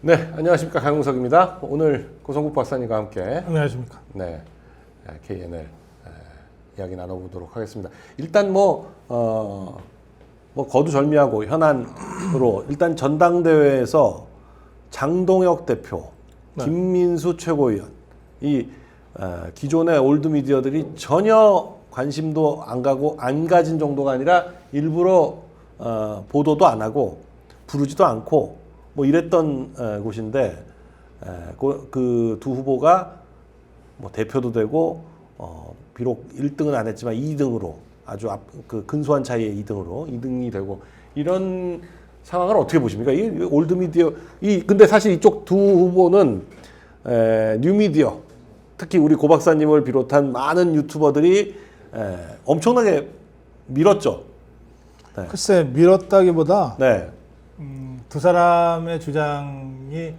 네, 안녕하십니까. 강용석입니다. 오늘 고성국 박사님과 함께 안녕하십니까. 네, KNL 이야기 나눠보도록 하겠습니다. 일단 거두절미하고 현안으로 일단 전당대회에서 장동혁 대표, 김민수 최고위원 이 기존의 올드 미디어들이 전혀 관심도 안 가고 안 가진 정도가 아니라 일부러 보도도 안 하고 부르지도 않고 뭐 이랬던 곳인데 그 두 후보가 뭐 대표도 되고 비록 1등은 안 했지만 2등으로 아주 그 근소한 차이의 2등이 되고 이런 상황을 어떻게 보십니까? 이 올드 미디어 근데 사실 이쪽 두 후보는 뉴미디어 특히 우리 고 박사님을 비롯한 많은 유튜버들이 엄청나게 밀었죠. 네. 글쎄 밀었다기보다 네. 두 사람의 주장이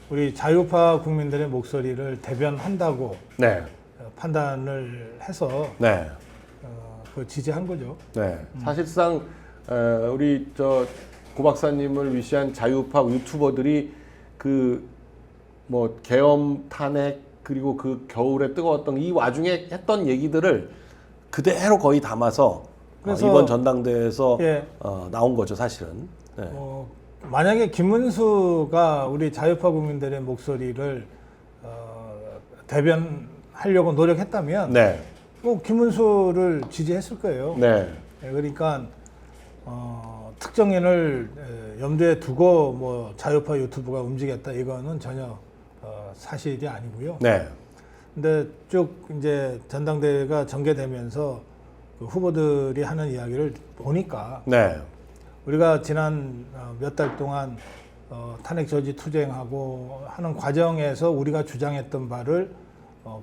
우리 자유파 국민들의 목소리를 대변한다고 네. 판단을 해서 네. 그 지지한 거죠. 네. 사실상 우리 고 박사님을 위시한 자유파 유튜버들이 그 뭐 계엄 탄핵 그리고 그 겨울에 뜨거웠던 이 와중에 했던 얘기들을 그대로 거의 담아서 이번 전당대회에서 나온 거죠, 사실은. 네. 만약에 김문수가 우리 자유파 국민들의 목소리를 대변하려고 노력했다면 네. 뭐 김문수를 지지했을 거예요. 네. 그러니까 특정인을 염두에 두고 뭐 자유파 유튜브가 움직였다 이거는 전혀 사실이 아니고요. 네. 근데 쭉 이제 전당대회가 전개되면서 그 후보들이 하는 이야기를 보니까 네. 우리가 지난 몇 달 동안 탄핵 저지 투쟁하고 하는 과정에서 우리가 주장했던 바를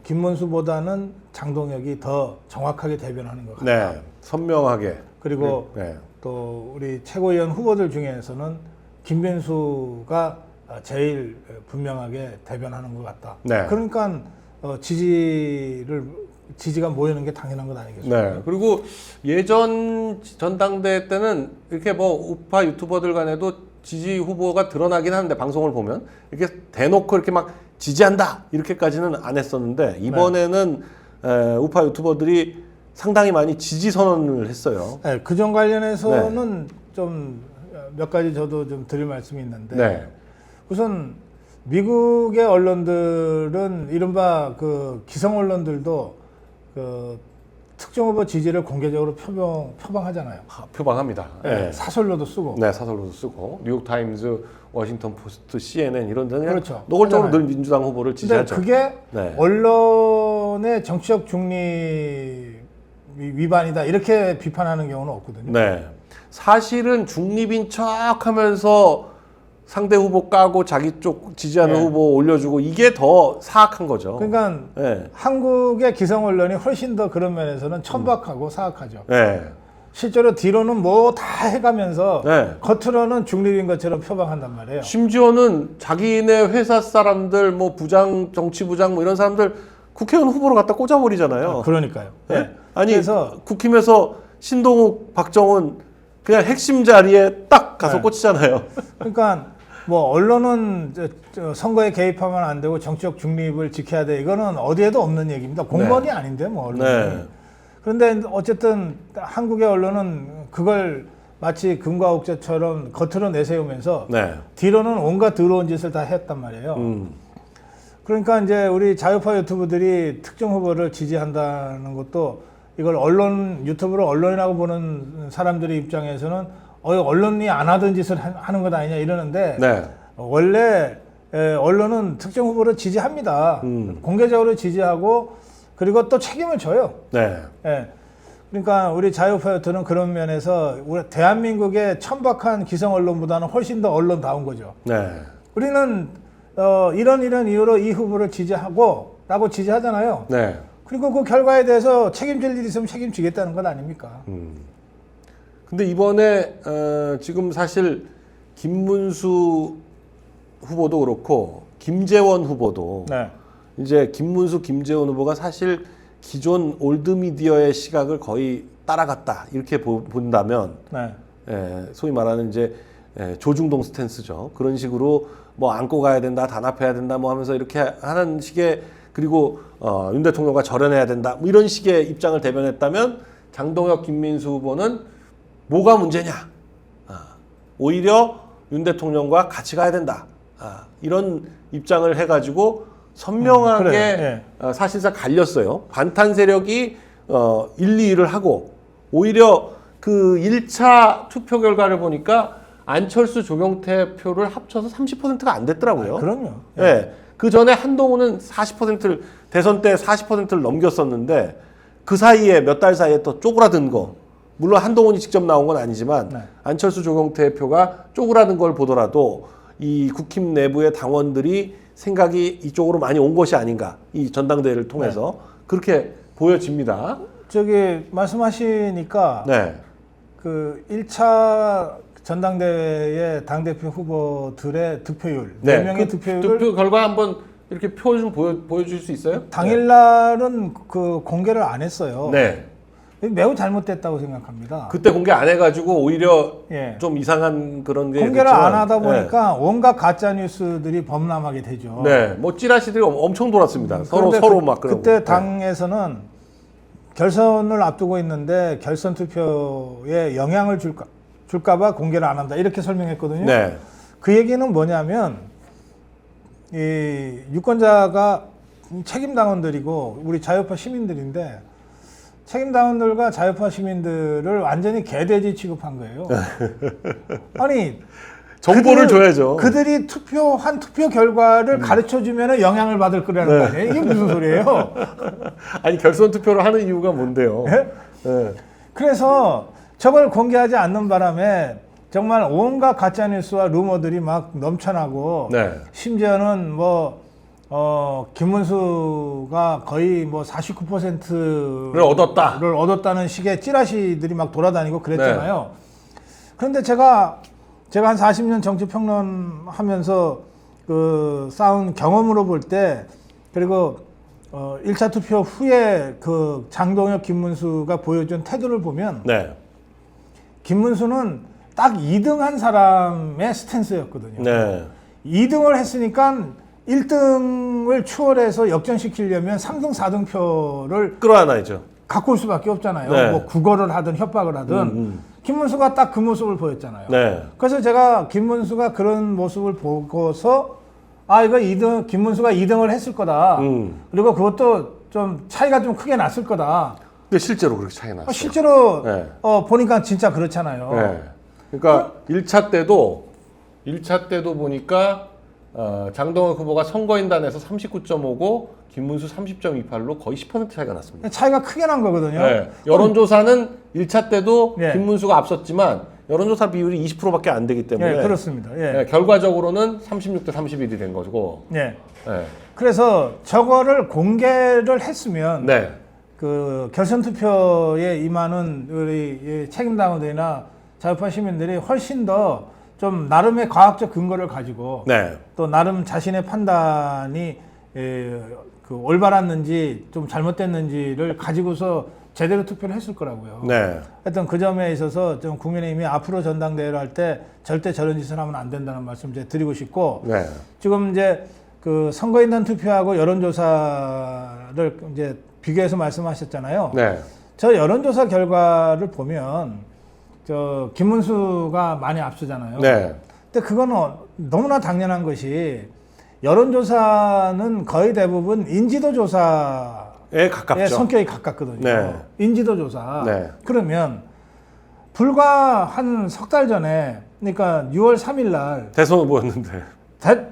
김문수보다는 장동혁이 더 정확하게 대변하는 것 같다. 네. 선명하게. 그리고 네. 또 우리 최고위원 후보들 중에서는 김민수가 제일 분명하게 대변하는 것 같다. 네. 그러니까 지지가 모이는 게 당연한 것 아니겠습니까? 네. 그리고 예전 전당대회 때는 이렇게 뭐 우파 유튜버들 간에도 지지 후보가 드러나긴 하는데 방송을 보면 이렇게 대놓고 이렇게 막 지지한다 이렇게까지는 안 했었는데 이번에는 우파 유튜버들이 상당히 많이 지지 선언을 했어요. 네, 그점 관련해서는 좀 몇 가지 저도 좀 드릴 말씀이 있는데 네. 우선 미국의 언론들은 이른바 그 기성 언론들도 그 특정 후보 지지를 공개적으로 표방하잖아요. 표방합니다. 네, 사설로도 쓰고. 네, 사설로도 쓰고 뉴욕 타임즈, 워싱턴 포스트, CNN 이런 데는 그렇죠. 노골적으로 늘 민주당 후보를 지지하죠. 근데 그게 언론의 정치적 중립 위반이다 이렇게 비판하는 경우는 없거든요. 네. 사실은 중립인 척하면서 상대 후보 까고 자기 쪽 지지하는 후보 올려주고 이게 더 사악한 거죠. 그러니까 한국의 기성 언론이 훨씬 더 그런 면에서는 천박하고 사악하죠. 네. 실제로 뒤로는 뭐 다 해가면서 겉으로는 중립인 것처럼 표방한단 말이에요. 심지어는 자기네 회사 사람들 뭐 부장, 정치부장 뭐 이런 사람들 국회의원 후보로 갖다 꽂아버리잖아요. 그러니까요. 네. 아니 그래서 국힘에서 신동욱, 박정훈 그냥 핵심 자리에 딱 가서 꽂히잖아요. 그러니까 뭐 언론은 선거에 개입하면 안 되고 정치적 중립을 지켜야 돼. 이거는 어디에도 없는 얘기입니다. 공무원이 아닌데 뭐 언론은. 그런데 어쨌든 한국의 언론은 그걸 마치 금과 옥제처럼 겉으로 내세우면서 뒤로는 온갖 더러운 짓을 다 했단 말이에요. 그러니까 이제 우리 자유파 유튜브들이 특정 후보를 지지한다는 것도 이걸 유튜브를 언론이라고 보는 사람들의 입장에서는 언론이 안 하던 짓을 하는 것 아니냐 이러는데 원래 언론은 특정 후보를 지지합니다. 공개적으로 지지하고 그리고 또 책임을 져요. 그러니까 우리 자유파 유튜브는 그런 면에서 우리 대한민국의 천박한 기성 언론보다는 훨씬 더 언론다운 거죠. 우리는 이런 이유로 이 후보를 지지하고 지지하잖아요. 그리고 그 결과에 대해서 책임질 일이 있으면 책임지겠다는 것 아닙니까? 근데 이번에 지금 사실 김문수 후보도 그렇고 김재원 후보도 이제 김문수, 김재원 후보가 사실 기존 올드미디어의 시각을 거의 따라갔다 이렇게 본다면 소위 말하는 이제 조중동 스탠스죠. 그런 식으로 뭐 안고 가야 된다, 단합해야 된다, 뭐 하면서 이렇게 하는 식의 그리고 윤 대통령과 절연해야 된다, 뭐 이런 식의 입장을 대변했다면 장동혁, 김민수 후보는 뭐가 문제냐? 오히려 윤 대통령과 같이 가야 된다. 이런 입장을 해가지고 선명하게 그래요. 예. 사실상 갈렸어요. 반탄 세력이 1, 2위를 하고 오히려 그 1차 투표 결과를 보니까 안철수, 조경태 표를 합쳐서 30%가 안 됐더라고요. 그럼요. 예. 네. 그 전에 한동훈은 40%를 대선 때 40%를 넘겼었는데 그 사이에 몇 달 사이에 또 쪼그라든 거. 물론 한동훈이 직접 나온 건 아니지만 네. 안철수, 조경태 표가 쪼그라든 걸 보더라도 이 국힘 내부의 당원들이 생각이 이쪽으로 많이 온 것이 아닌가. 이 전당대회를 통해서 그렇게 보여집니다. 저기 말씀하시니까 네. 그 1차 전당대회 당대표 후보들의 득표율, 네. 4명의 그 득표율을 투표 결과 한번 이렇게 표 좀 보여줄 수 있어요? 당일날은 그 공개를 안 했어요. 네. 매우 잘못됐다고 생각합니다. 그때 공개 안 해가지고 오히려 예. 좀 이상한 그런 게 공개를 됐지만, 안 하다 보니까 온갖 가짜 뉴스들이 범람하게 되죠. 네, 뭐 찌라시들이 엄청 돌았습니다. 서로 그런데 서로 막 그러고. 그때 당에서는 결선을 앞두고 있는데 결선 투표에 영향을 줄까봐 공개를 안 한다 이렇게 설명했거든요. 네. 그 얘기는 뭐냐면 이 유권자가 책임 당원들이고 우리 자유파 시민들인데 책임 당원들과 자유파 시민들을 완전히 개돼지 취급한 거예요. 아니 정보를 줘야죠. 그들이 투표한 투표 결과를 가르쳐 주면 영향을 받을 거라는 거 아니에요? 이게 무슨 소리예요? 아니 결선 투표를 하는 이유가 뭔데요? 네? 네. 그래서 저걸 공개하지 않는 바람에 정말 온갖 가짜 뉴스와 루머들이 막 넘쳐나고 네. 심지어는 뭐 김문수가 거의 뭐 49%를 얻었다는 식의 찌라시들이 막 돌아다니고 그랬잖아요. 그런데 제가 한 40년 정치 평론하면서 그 쌓은 경험으로 볼 때 그리고 1차 투표 후에 그 장동혁, 김문수가 보여준 태도를 보면 네. 김문수는 딱 2등한 사람의 스탠스였거든요. 네. 2등을 했으니까 1등을 추월해서 역전시키려면 3등, 4등 표를 끌어안아야죠. 갖고 올 수밖에 없잖아요. 네. 뭐 국어를 하든 협박을 하든 김문수가 딱 그 모습을 보였잖아요. 네. 그래서 제가 김문수가 그런 모습을 보고서 이거 2등 김문수가 2등을 했을 거다. 그리고 그것도 좀 차이가 좀 크게 났을 거다. 근데 실제로 그렇게 차이 났어요. 실제로 네. 보니까 진짜 그렇잖아요. 네. 그러니까 1차 때도 보니까 장동혁 후보가 선거인단에서 39.5고 김문수 30.28로 거의 10% 차이가 났습니다. 차이가 크게 난 거거든요. 네. 여론조사는 1차 때도 예. 김문수가 앞섰지만 여론조사 비율이 20%밖에 안 되기 때문에 예, 그렇습니다. 예. 네, 결과적으로는 36대 31이 된 거고. 예. 네. 그래서 저거를 공개를 했으면 네. 그 결선 투표에 임하는 우리 책임 당원들이나 자유파 시민들이 훨씬 더 좀 나름의 과학적 근거를 가지고 네. 또 나름 자신의 판단이 그 올바랐는지 좀 잘못됐는지를 가지고서 제대로 투표를 했을 거라고요. 네. 하여튼 그 점에 있어서 좀 국민의힘이 앞으로 전당대회를 할 때 절대 저런 짓을 하면 안 된다는 말씀 이제 드리고 싶고 네. 지금 이제 그 선거인단 투표하고 여론조사를 이제 비교해서 말씀하셨잖아요. 네. 저 여론조사 결과를 보면 저 김문수가 많이 앞서잖아요. 네. 근데 그거는 너무나 당연한 것이 여론조사는 거의 대부분 인지도 조사의 가깝죠. 성격이 가깝거든요. 네. 인지도 조사. 네. 그러면 불과 한 석 달 전에, 그러니까 6월 3일 날 대선 후보였는데.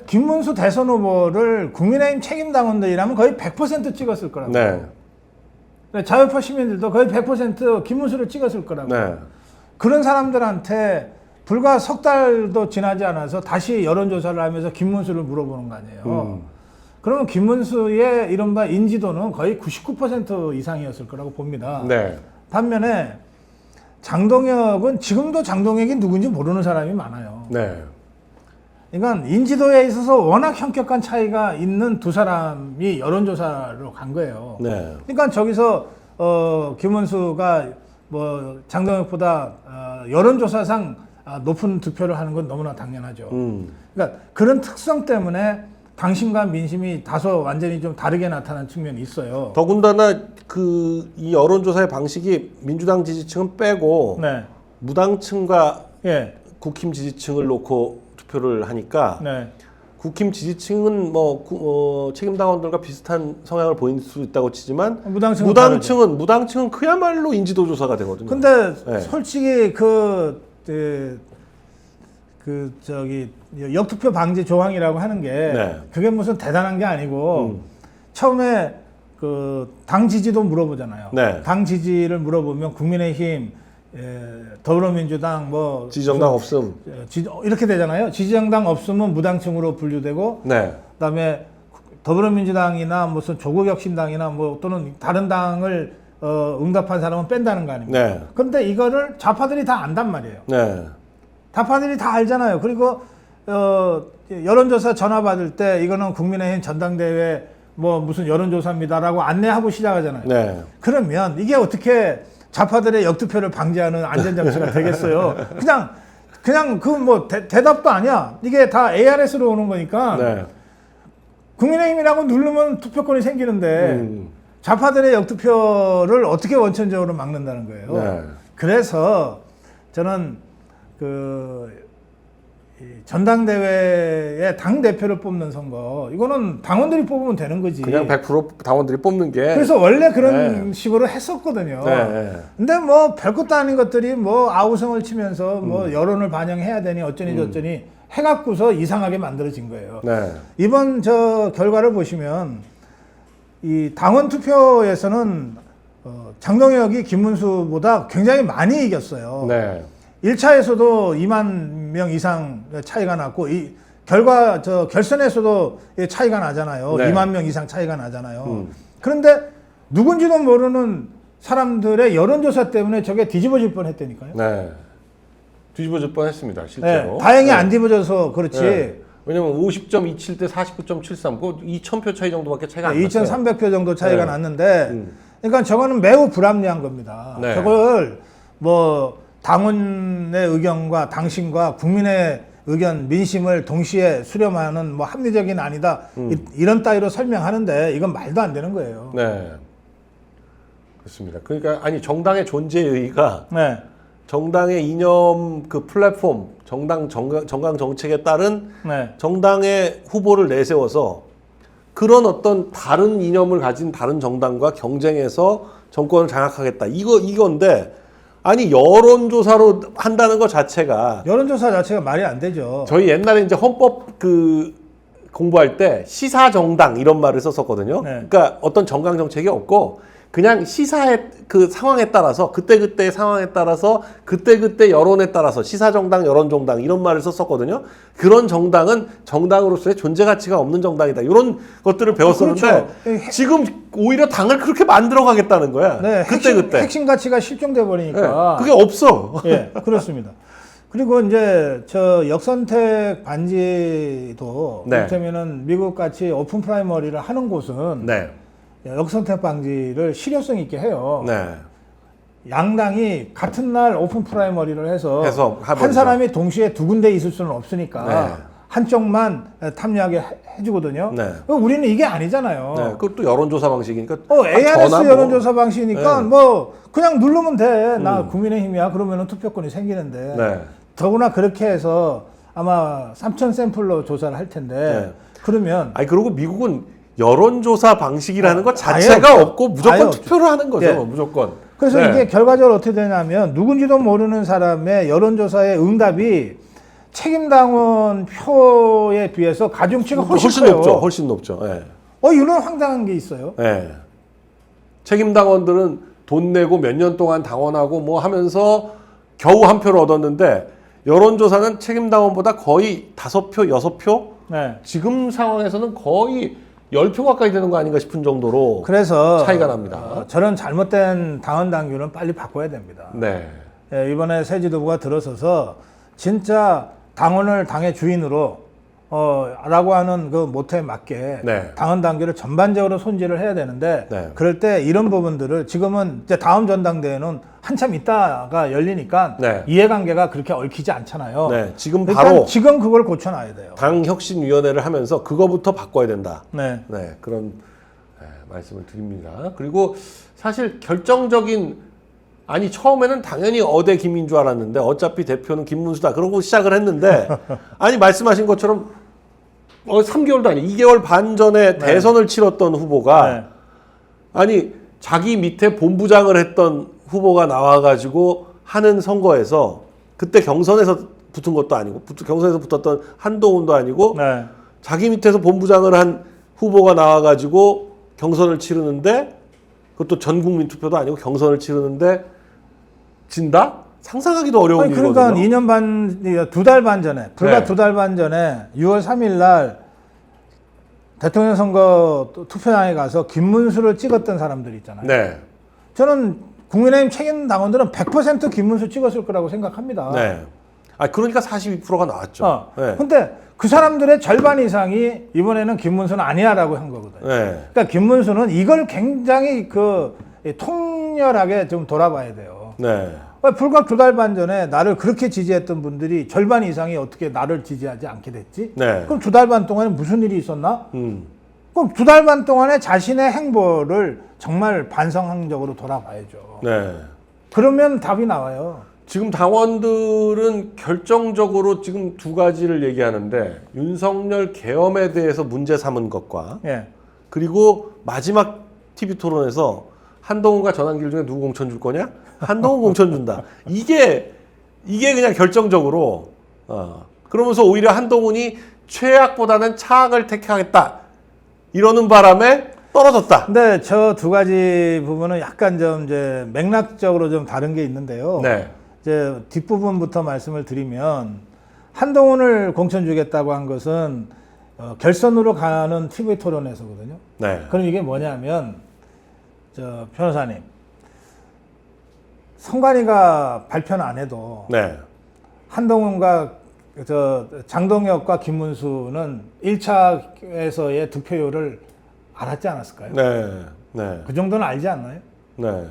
김문수 대선 후보를 국민의힘 책임 당원들이라면 거의 100% 찍었을 거라고. 네. 자유파 시민들도 거의 100% 김문수를 찍었을 거라고. 네. 그런 사람들한테 불과 석 달도 지나지 않아서 다시 여론조사를 하면서 김문수를 물어보는 거 아니에요. 그러면 김문수의 이른바 인지도는 거의 99% 이상이었을 거라고 봅니다. 네. 반면에 장동혁은 지금도 장동혁이 누군지 모르는 사람이 많아요. 네. 그러니까 인지도에 있어서 워낙 현격한 차이가 있는 두 사람이 여론조사로 간 거예요. 네. 그러니까 저기서 김문수가 뭐 장동혁보다 여론조사상 높은 득표를 하는 건 너무나 당연하죠. 그러니까 그런 특성 때문에 당심과 민심이 다소 완전히 좀 다르게 나타난 측면이 있어요. 더군다나 이 여론조사의 방식이 민주당 지지층은 빼고 네. 무당층과 예. 국힘 지지층을 놓고 투표를 하니까 네. 국힘 지지층은 책임당원들과 비슷한 성향을 보일 수 있다고 치지만 무당층은 그야말로 인지도 조사가 되거든요. 근데 네. 솔직히 역투표 방지 조항이라고 하는 게 네. 그게 무슨 대단한 게 아니고 처음에 당 지지도 물어보잖아요. 네. 당 지지를 물어보면 국민의힘, 더불어민주당 지지정당 없음 이렇게 되잖아요. 지지정당 없으면 무당층으로 분류되고 네. 그다음에 더불어민주당이나 무슨 조국혁신당이나 또는 다른 당을 응답한 사람은 뺀다는 거 아닙니까? 네. 그런데 이거를 좌파들이 다 안단 말이에요. 네. 좌파들이 다 알잖아요. 그리고 여론조사 전화 받을 때 이거는 국민의힘 전당대회 무슨 여론조사입니다라고 안내하고 시작하잖아요. 네. 그러면 이게 어떻게 좌파들의 역투표를 방지하는 안전장치가 되겠어요? 그냥 대답도 아니야. 이게 다 ARS로 오는 거니까 네. 국민의힘이라고 누르면 투표권이 생기는데 좌파들의 역투표를 어떻게 원천적으로 막는다는 거예요. 네. 그래서 저는 이 전당대회에 당 대표를 뽑는 선거 이거는 당원들이 뽑으면 되는 거지. 그냥 100% 당원들이 뽑는 게. 그래서 원래 그런 식으로 했었거든요. 네. 근데 별것도 아닌 것들이 아우성을 치면서 여론을 반영해야 되니 어쩌니 저쩌니 해갖고서 이상하게 만들어진 거예요. 네. 이번 결과를 보시면 이 당원 투표에서는 장동혁이 김문수보다 굉장히 많이 이겼어요. 네. 1차에서도 2만 명 이상 차이가 났고 결선에서도 차이가 나잖아요. 네. 2만 명 이상 차이가 나잖아요. 그런데 누군지도 모르는 사람들의 여론조사 때문에 저게 뒤집어질 뻔했다니까요. 네. 뒤집어질 뻔했습니다. 실제로. 네. 다행히 안 뒤집어져서 그렇지. 네. 왜냐면 50.27 대 49.73, 2,000표 차이 정도밖에 차이가 안 났어요. 2,300표 정도 차이가 네. 났는데, 그러니까 저거는 매우 불합리한 겁니다. 네. 저걸 당원의 의견과 당신과 국민의 의견, 민심을 동시에 수렴하는 합리적인 아니다 이런 따위로 설명하는데 이건 말도 안 되는 거예요. 네, 그렇습니다. 그러니까 정당의 존재 의의가 네. 정당의 이념 플랫폼, 정당 정책에 따른 네. 정당의 후보를 내세워서 그런 어떤 다른 이념을 가진 다른 정당과 경쟁해서 정권을 장악하겠다. 이건데. 여론조사로 한다는 것 자체가. 여론조사 자체가 말이 안 되죠. 저희 옛날에 이제 헌법 공부할 때 시사정당 이런 말을 썼었거든요. 네. 그러니까 어떤 정강 정책이 없고 그냥 시사의 상황에 따라서 그때그때 상황에 따라서 그때그때 여론에 따라서 시사정당, 여론정당 이런 말을 썼었거든요. 그런 정당은 정당으로서의 존재 가치가 없는 정당이다. 이런 것들을 배웠었는데 그렇죠. 지금 오히려 당을 그렇게 만들어 가겠다는 거야. 네, 그때. 핵심 가치가 실종돼 버리니까. 네, 그게 없어. 예, 그렇습니다. 그리고 이제 역선택 반지도 네. 이를테면은 미국 같이 오픈 프라이머리를 하는 곳은 네. 역선택 방지를 실효성 있게 해요. 네. 양당이 같은 날 오픈 프라이머리를 해서 한 사람이 동시에 두 군데 있을 수는 없으니까 네. 한쪽만 탐유하게 해주거든요. 네. 우리는 이게 아니잖아요. 네. 그것도 여론조사 방식이니까. ARS 여론조사 방식이니까 네. 그냥 누르면 돼. 나 국민의힘이야. 그러면은 투표권이 생기는데. 네. 더구나 그렇게 해서 아마 3,000 샘플로 조사를 할 텐데. 네. 그러면. 그리고 미국은 여론조사 방식이라는 것 자체가 없고 무조건 투표를 하는 거죠. 네. 무조건. 그래서 네. 이게 결과적으로 어떻게 되냐면 누군지도 모르는 사람의 여론조사의 응답이 책임당원 표에 비해서 가중치가 훨씬 커요. 높죠. 훨씬 높죠. 네. 이런 황당한 게 있어요. 네. 책임당원들은 돈 내고 몇 년 동안 당원하고 하면서 겨우 한 표를 얻었는데 여론조사는 책임당원보다 거의 5표, 6표? 네. 지금 상황에서는 거의 10표 가까이 되는 거 아닌가 싶은 정도로 그래서 차이가 납니다. 저런 잘못된 당원 당규는 빨리 바꿔야 됩니다. 네. 이번에 새 지도부가 들어서서 진짜 당원을 당의 주인으로 라고 하는 그 모토에 맞게 네. 당헌 당규를 전반적으로 손질을 해야 되는데 네. 그럴 때 이런 부분들을 지금은 이제 다음 전당대회는 한참 있다가 열리니까 네. 이해관계가 그렇게 얽히지 않잖아요. 네, 지금 그러니까 바로 지금 그걸 고쳐놔야 돼요. 당혁신위원회를 하면서 그거부터 바꿔야 된다. 네. 네, 그런 말씀을 드립니다. 그리고 사실 결정적인 아니 처음에는 당연히 어대 김인 줄 알았는데 어차피 대표는 김문수다 그러고 시작을 했는데 아니 말씀하신 것처럼 3개월도 아니 2개월 반 전에 대선을 치렀던 후보가 네. 아니 자기 밑에 본부장을 했던 후보가 나와가지고 하는 선거에서 그때 경선에서 붙은 것도 아니고 경선에서 붙었던 한동훈도 아니고 네. 자기 밑에서 본부장을 한 후보가 나와가지고 경선을 치르는데 그것도 전 국민 투표도 아니고 경선을 치르는데 진다? 상상하기도 어려운 아니, 그러니까 일이거든요. 2년 반, 2달 반 전에, 불과 네. 2달 반 전에 6월 3일 날 대통령 선거 투표장에 가서 김문수를 찍었던 사람들 있잖아요. 네. 저는 국민의힘 책임 당원들은 100% 김문수 찍었을 거라고 생각합니다. 네. 아 그러니까 42%가 나왔죠. 네. 근데 그 사람들의 절반 이상이 이번에는 김문수는 아니야라고 한 거거든요. 네. 그러니까 김문수는 이걸 굉장히 통렬하게 좀 돌아봐야 돼요. 네. 불과 2달 반 전에 나를 그렇게 지지했던 분들이 절반 이상이 어떻게 나를 지지하지 않게 됐지? 네. 그럼 2달 반 동안에 무슨 일이 있었나? 음. 그럼 2달 반 동안에 자신의 행보를 정말 반성적으로 돌아봐야죠. 네. 그러면 답이 나와요. 지금 당원들은 결정적으로 지금 두 가지를 얘기하는데 윤석열 계엄에 대해서 문제 삼은 것과 예. 그리고 마지막 TV 토론에서 한동훈과 전환길 중에 누구 공천 줄 거냐? 한동훈 공천 준다. 이게 그냥 결정적으로 그러면서 오히려 한동훈이 최악보다는 차악을 택하겠다 이러는 바람에 떨어졌다. 근데 저 두 가지 부분은 약간 좀 이제 맥락적으로 좀 다른 게 있는데요. 네. 이제 뒷부분부터 말씀을 드리면 한동훈을 공천 주겠다고 한 것은 결선으로 가는 TV 토론에서거든요. 네. 그럼 이게 뭐냐면 변호사님 선관위가 발표는 안 해도 네. 한동훈과 장동혁과 김문수는 1차에서의 득표율을 알았지 않았을까요? 네. 네. 그 정도는 알지 않나요? 네.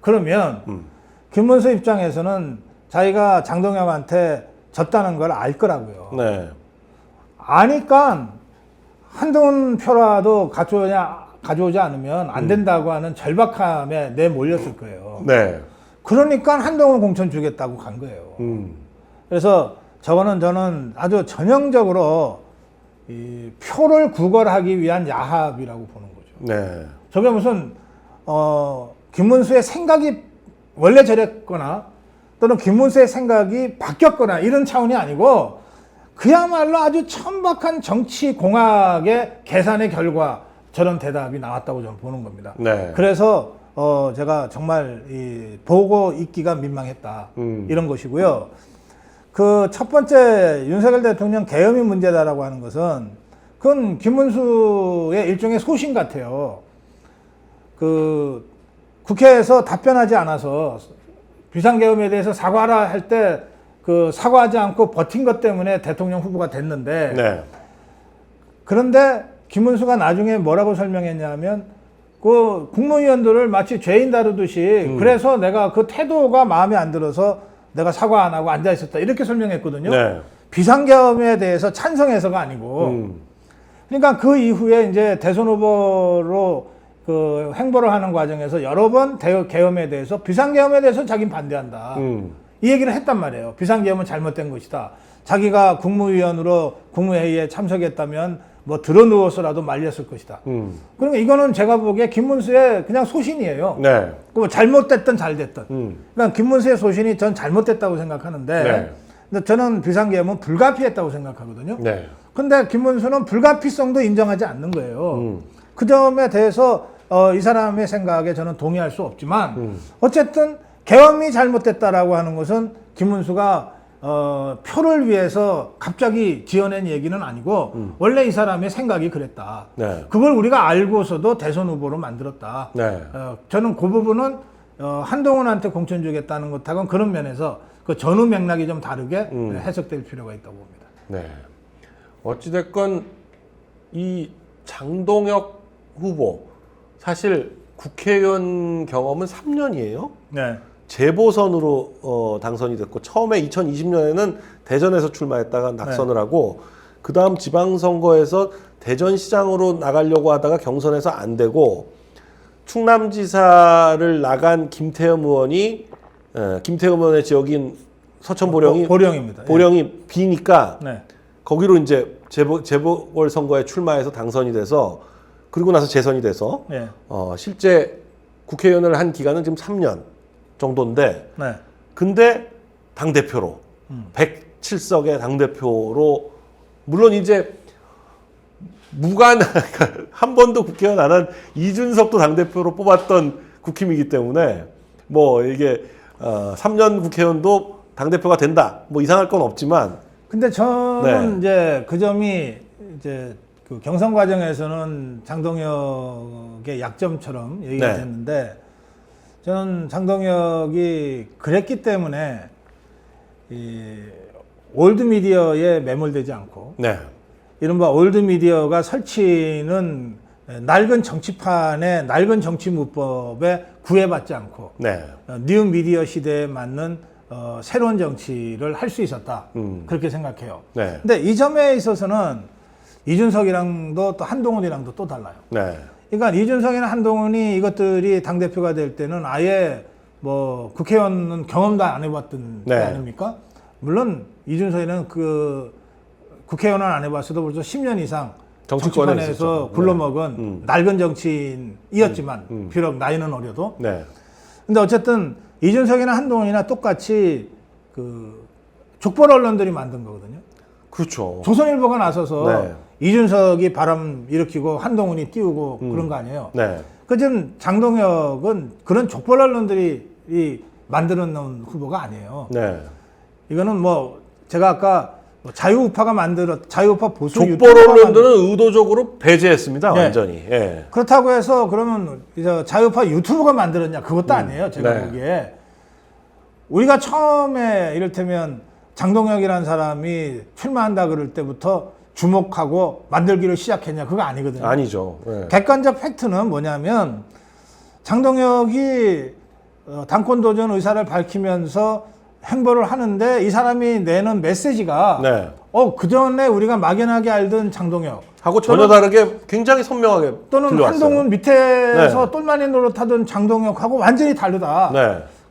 그러면 김문수 입장에서는 자기가 장동혁한테 졌다는 걸 알 거라고요. 네. 아니까 한동훈 표라도 가져오지 않으면 안 된다고 하는 절박함에 내몰렸을 거예요. 네. 그러니까 한동훈 공천 주겠다고 간 거예요. 그래서 저는 아주 전형적으로 이 표를 구걸하기 위한 야합이라고 보는 거죠. 네. 저게 무슨 김문수의 생각이 원래 저랬거나 또는 김문수의 생각이 바뀌었거나 이런 차원이 아니고 그야말로 아주 천박한 정치 공학의 계산의 결과 저런 대답이 나왔다고 저는 보는 겁니다. 네. 그래서 제가 정말 보고 있기가 민망했다 이런 것이고요. 그 첫 번째 윤석열 대통령 계엄이 문제다라고 하는 것은 그건 김문수의 일종의 소신 같아요. 그 국회에서 답변하지 않아서 비상계엄에 대해서 사과하라 할 때 그 사과하지 않고 버틴 것 때문에 대통령 후보가 됐는데 네. 그런데 김문수가 나중에 뭐라고 설명했냐면 그 국무위원들을 마치 죄인 다루듯이 그래서 내가 그 태도가 마음에 안 들어서 내가 사과 안 하고 앉아 있었다 이렇게 설명했거든요. 네. 비상계엄에 대해서 찬성해서가 아니고 그러니까 그 이후에 이제 대선 후보로 그 행보를 하는 과정에서 여러 번 계엄에 대해서 비상계엄에 대해서 자기는 반대한다. 이 얘기를 했단 말이에요. 비상계엄은 잘못된 것이다. 자기가 국무위원으로 국무회의에 참석했다면 뭐 드러누워서라도 말렸을 것이다. 그러니까 이거는 제가 보기에 김문수의 그냥 소신이에요. 네. 뭐 잘못됐든 잘됐든. 그러니까 김문수의 소신이 전 잘못됐다고 생각하는데 네. 근데 저는 비상계엄은 불가피했다고 생각하거든요. 네. 근데 김문수는 불가피성도 인정하지 않는 거예요. 그 점에 대해서 이 사람의 생각에 저는 동의할 수 없지만 어쨌든 계엄이 잘못됐다라고 하는 것은 김문수가 표를 위해서 갑자기 지어낸 얘기는 아니고 원래 이 사람의 생각이 그랬다. 네. 그걸 우리가 알고서도 대선 후보로 만들었다. 네. 저는 그 부분은 한동훈한테 공천 주겠다는 것하고는 그런 면에서 그 전후 맥락이 좀 다르게 해석될 필요가 있다고 봅니다. 네. 어찌됐건 이 장동혁 후보 사실 국회의원 경험은 3년이에요. 네. 재보선으로 당선이 됐고 처음에 2020년에는 대전에서 출마했다가 낙선을 하고 그 다음 지방선거에서 대전시장으로 나가려고 하다가 경선에서 안 되고 충남지사를 나간 김태흠 의원이 김태흠 의원의 지역인 서천보령이 보령입니다. 보령이 비니까 네. 거기로 이제 재보궐선거에 출마해서 당선이 돼서 그리고 나서 재선이 돼서 네. 실제 국회의원을 한 기간은 지금 3년 정도인데 네. 근데 당대표로 107석의 당대표로 물론 이제 무관 한 번도 국회의원 안 한 이준석도 당대표로 뽑았던 국힘이기 때문에 뭐 이게 3년 국회의원도 당대표가 된다 뭐 이상할 건 없지만 근데 저는 이제 그 점이 이제 그 경선 과정에서는 장동혁의 약점처럼 얘기가 됐는데 저는 장동혁이 그랬기 때문에 이 올드미디어에 매몰되지 않고 이른바 올드미디어가 설치는 낡은 정치판의 낡은 정치문법에 구애받지 않고 뉴미디어 시대에 맞는 새로운 정치를 할 수 있었다. 그렇게 생각해요. 근데 이 점에 있어서는 이준석이랑도 또 한동훈이랑도 또 달라요. 그러니까 이준석이나 한동훈이 이것들이 당대표가 될 때는 아예 뭐 국회의원은 경험도 안 해봤던 게 아닙니까? 물론 이준석이는 그 국회의원은 안 해봤어도 벌써 10년 이상 정치권에서 굴러먹은 낡은 정치인이었지만 비록 나이는 어려도 근데 어쨌든 이준석이나 한동훈이나 똑같이 그 족벌 언론들이 만든 거거든요. 그렇죠. 조선일보가 나서서 이준석이 바람 일으키고 한동훈이 띄우고 그런 거 아니에요. 그전 장동혁은 그런 족벌 언론들이 만들어 놓은 후보가 아니에요. 이거는 뭐 제가 아까 자유우파가 자유우파 보수 족벌 언론들은 의도적으로 배제했습니다. 완전히. 그렇다고 해서 그러면 자유우파 유튜브가 만들었냐 그것도 아니에요. 제가 보기에 우리가 처음에 이를테면 장동혁이라는 사람이 출마한다 그럴 때부터 주목하고 만들기를 시작했냐 그거 아니거든요. 아니죠. 객관적 팩트는 뭐냐면 장동혁이 당권 도전 의사를 밝히면서 행보를 하는데 이 사람이 내는 메시지가 그전에 우리가 막연하게 알던 장동혁 하고 전혀 다르게 굉장히 선명하게 또는 들려왔어요. 한동훈 밑에서 똘마니 노릇하던 장동혁하고 완전히 다르다.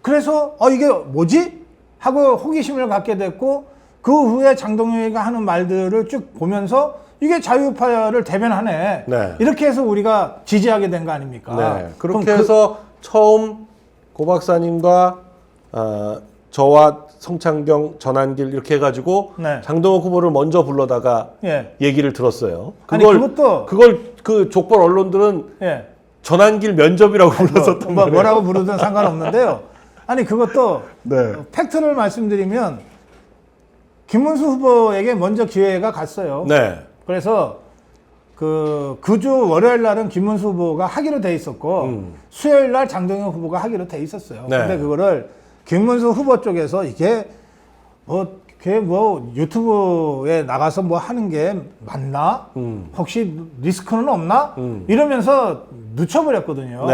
그래서 이게 뭐지? 하고 호기심을 갖게 됐고 그 후에 장동혁이가 하는 말들을 쭉 보면서 이게 자유우파를 대변하네. 이렇게 해서 우리가 지지하게 된 거 아닙니까? 그렇게 해서 처음 고 박사님과 저와 성창경, 전한길 이렇게 해가지고 장동혁 후보를 먼저 불러다가 얘기를 들었어요. 그걸 그 족벌 언론들은 전한길 면접이라고 불렀었던 거예요. 뭐라고 부르든 상관없는데요. 아니 그것도 팩트를 말씀드리면 김문수 후보에게 먼저 기회가 갔어요. 그래서 그 주 월요일 날은 김문수 후보가 하기로 돼 있었고 수요일 날 장동혁 후보가 하기로 돼 있었어요. 근데 그거를 김문수 후보 쪽에서 이게 뭐 유튜브에 나가서 뭐 하는 게 맞나? 혹시 리스크는 없나? 이러면서 늦춰버렸거든요.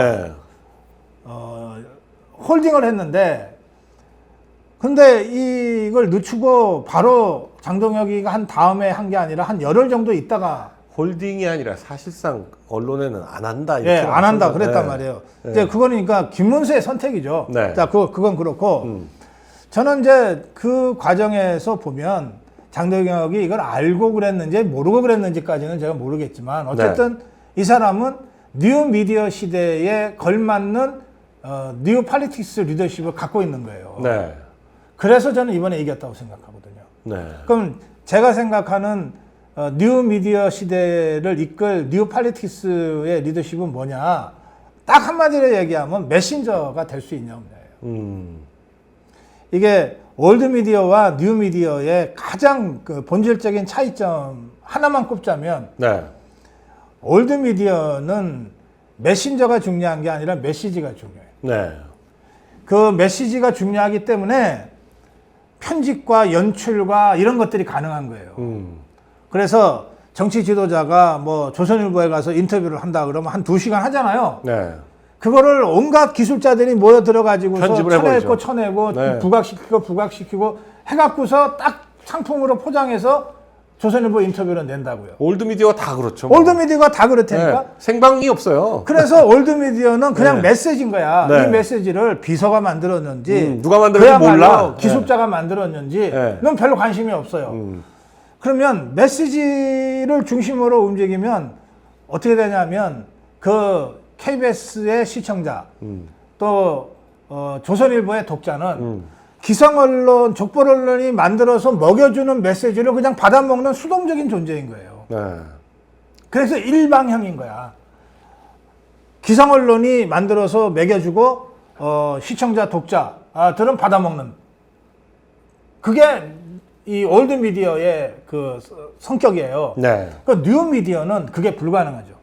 홀딩을 했는데 근데 이걸 늦추고 바로 장동혁이가 한 다음에 한 게 아니라 한 열흘 정도 있다가 홀딩이 아니라 사실상 언론에는 안 한다. 이렇게 안 한다 그랬단 말이에요. 이제 그거는 그러니까 김문수의 선택이죠. 자, 그건 그렇고 저는 이제 그 과정에서 보면 장동혁이 이걸 알고 그랬는지 모르고 그랬는지까지는 제가 모르겠지만 어쨌든 이 사람은 뉴 미디어 시대에 걸맞는 뉴 팔리틱스 리더십을 갖고 있는 거예요. 그래서 저는 이번에 이겼다고 생각하거든요. 그럼 제가 생각하는 뉴 미디어 시대를 이끌 뉴 팔리틱스의 리더십은 뭐냐? 딱 한마디로 얘기하면 메신저가 될 수 있냐 없냐예요. 이게 올드 미디어와 뉴 미디어의 가장 그 본질적인 차이점 하나만 꼽자면 올드 미디어는 메신저가 중요한 게 아니라 메시지가 중요해요. 그 메시지가 중요하기 때문에 편집과 연출과 이런 것들이 가능한 거예요. 그래서 정치 지도자가 뭐 조선일보에 가서 인터뷰를 한다 그러면 한 2시간 하잖아요. 네. 그거를 온갖 기술자들이 모여 들어가지고서 편집을 쳐내고 해버리죠. 쳐내고 네. 부각시키고 해갖고서 딱 상품으로 포장해서 조선일보 인터뷰를 낸다고요. 올드미디어가 다 그렇죠. 올드미디어가 다 그렇다니까. 네. 생방이 없어요. 그래서 올드미디어는 그냥 네. 메시지인 거야. 네. 이 메시지를 비서가 만들었는지 누가 만들었는지 그야말로 몰라. 기술자가 만들었는지 네. 는 별로 관심이 없어요. 그러면 메시지를 중심으로 움직이면 어떻게 되냐면 그 KBS의 시청자 또 조선일보의 독자는 기성언론, 족보언론이 만들어서 먹여주는 메시지를 그냥 받아먹는 수동적인 존재인 거예요. 네. 그래서 일방향인 거야. 기성언론이 만들어서 먹여주고 시청자, 독자들은 받아먹는. 그게 이 올드미디어의 그 성격이에요. 네. 그 뉴미디어는 그게 불가능하죠.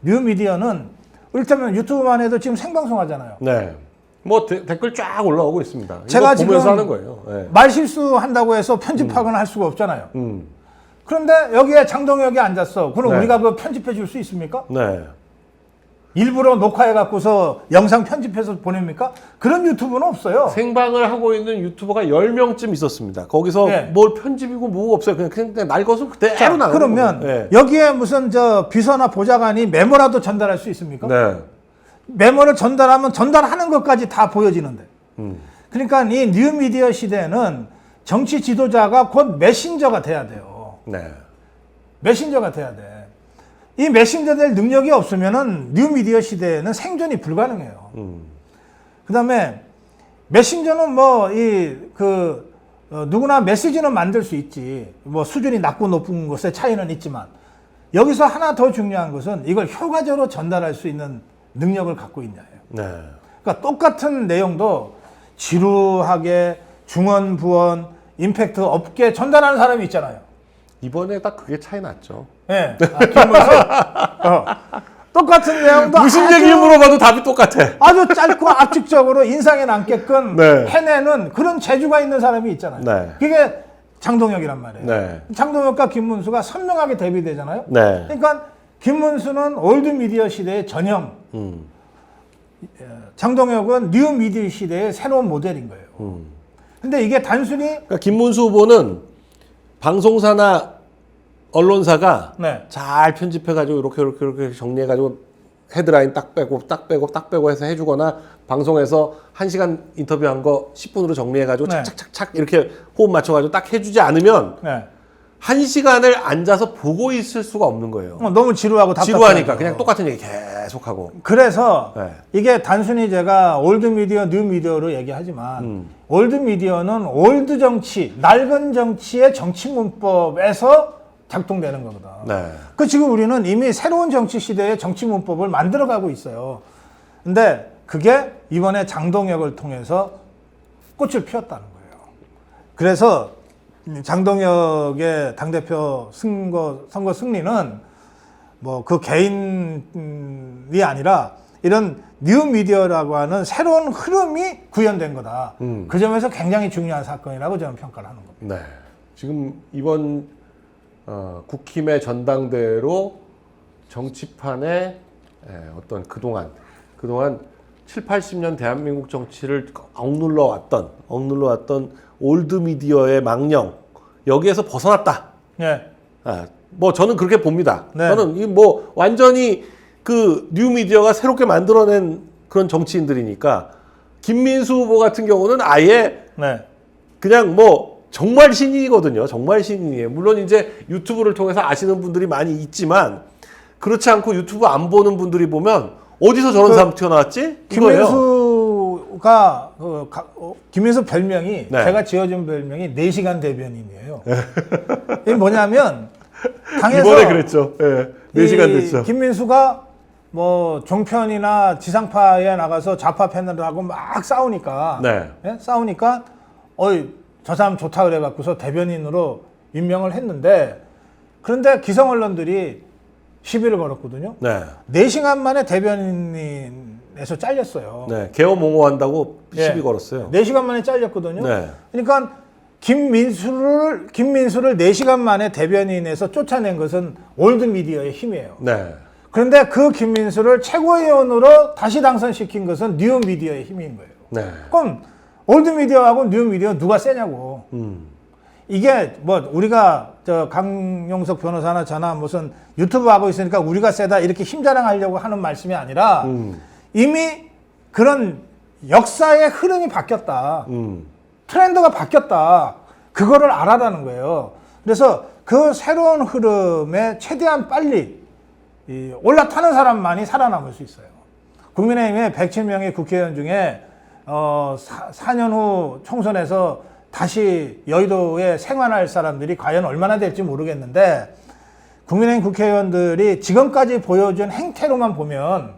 뉴미디어는 이를테면 유튜브만 해도 지금 생방송 하잖아요. 네. 뭐 댓글 쫙 올라오고 있습니다. 제가 이거 보면서 지금 하는 거예요. 네. 말 실수한다고 해서 편집하거나 할 수가 없잖아요. 그런데 여기에 장동혁이 앉았어. 그럼 네. 우리가 그 편집해 줄 수 있습니까? 네. 일부러 녹화해 갖고서 영상 편집해서 보냅니까? 그런 유튜브는 없어요. 생방을 하고 있는 유튜버가 10명쯤 있었습니다. 거기서 네. 뭘 편집이고 뭐가 없어요. 그냥 날 것은 그대로 자, 나오는 그러면 거예요. 네. 여기에 무슨 저 비서나 보좌관이 메모라도 전달할 수 있습니까? 네. 메모를 전달하면 전달하는 것까지 다 보여지는데. 그러니까 이 뉴미디어 시대는 정치 지도자가 곧 메신저가 돼야 돼요. 네. 메신저가 돼야 돼. 이 메신저 될 능력이 없으면은 뉴미디어 시대에는 생존이 불가능해요. 그 다음에 메신저는 뭐, 누구나 메시지는 만들 수 있지. 뭐 수준이 낮고 높은 것의 차이는 있지만 여기서 하나 더 중요한 것은 이걸 효과적으로 전달할 수 있는 능력을 갖고 있냐예요. 네. 그러니까 똑같은 내용도 지루하게 중언부언, 임팩트 없게 전달하는 사람이 있잖아요. 이번에 딱 그게 차이 났죠. 예. 김문수. 똑같은 내용도 무슨 아주, 얘기를 물어봐도 답이 똑같아. 아주 짧고 압축적으로 인상에 남게끔 네. 해내는 그런 재주가 있는 사람이 있잖아요. 네. 그게 장동혁이란 말이에요. 네. 장동혁과 김문수가 선명하게 대비되잖아요. 네. 그러니까 김문수는 올드미디어 시대의 전형, 장동혁은 뉴미디어 시대의 새로운 모델인 거예요. 근데 이게 단순히 그러니까 김문수 후보는 방송사나 언론사가 네. 잘 편집해가지고 이렇게 정리해가지고 헤드라인 딱 빼고 해서 해주거나 방송에서 1시간 인터뷰한 거 10분으로 정리해가지고 네. 착착착착 이렇게 호흡 맞춰가지고 딱 해주지 않으면 네. 1시간을 앉아서 보고 있을 수가 없는 거예요. 너무 지루하고 답답하니까. 지루하니까 그냥 똑같은 얘기 계속하고. 그래서 네. 이게 단순히 제가 올드미디어, 뉴미디어로 얘기하지만 올드미디어는 올드 정치, 낡은 정치의 정치 문법에서 작동되는 거거든. 네. 그 지금 우리는 이미 새로운 정치 시대의 정치 문법을 만들어가고 있어요. 근데 그게 이번에 장동혁을 통해서 꽃을 피웠다는 거예요. 그래서 장동혁의 당대표 선거 승리는 뭐 그 개인이 아니라 이런 뉴미디어라고 하는 새로운 흐름이 구현된 거다. 그 점에서 굉장히 중요한 사건이라고 저는 평가를 하는 겁니다. 네. 지금 이번 국힘의 전당대회로 정치판의 어떤 그동안 7, 80년 대한민국 정치를 억눌러 왔던 올드미디어의 망령 여기에서 벗어났다. 네. 뭐 저는 그렇게 봅니다. 네. 저는 이 뭐 완전히 그 뉴미디어가 새롭게 만들어낸 그런 정치인들이니까 김민수 후보 같은 경우는 아예 네. 그냥 뭐 정말 신인이거든요. 정말 신인이에요. 물론 이제 유튜브를 통해서 아시는 분들이 많이 있지만 그렇지 않고 유튜브 안 보는 분들이 보면 어디서 저런 사람 튀어나왔지? 이거예요. 김민수 별명이 네. 제가 지어준 별명이 4시간 대변인이에요. 이게 뭐냐면 당에서 이번에 그랬죠. 네. 4시간 됐죠. 김민수가 뭐 종편이나 지상파에 나가서 좌파 패널하고 막 싸우니까 네. 예? 싸우니까 저 사람 좋다 그래 갖고서 대변인으로 임명을 했는데 그런데 기성 언론들이 시비를 걸었거든요. 네. 4시간 만에 대변인에서 잘렸어요. 네. 개엄 옹호한다고 시비 예. 걸었어요. 4시간 만에 잘렸거든요. 네. 그러니까 김민수를 4시간 만에 대변인에서 쫓아낸 것은 올드미디어의 힘이에요. 네. 그런데 그 김민수를 최고위원으로 다시 당선시킨 것은 뉴미디어의 힘인 거예요. 네. 그럼 올드미디어하고 뉴미디어 누가 세냐고. 이게 뭐 우리가 저 강용석 변호사나 저나 무슨 유튜브 하고 있으니까 우리가 세다 이렇게 힘자랑하려고 하는 말씀이 아니라 이미 그런 역사의 흐름이 바뀌었다. 트렌드가 바뀌었다. 그거를 알아라는 거예요. 그래서 그 새로운 흐름에 최대한 빨리 올라타는 사람만이 살아남을 수 있어요. 국민의힘의 107명의 국회의원 중에 4년 후 총선에서 다시 여의도에 생활할 사람들이 과연 얼마나 될지 모르겠는데 국민의힘 국회의원들이 지금까지 보여준 행태로만 보면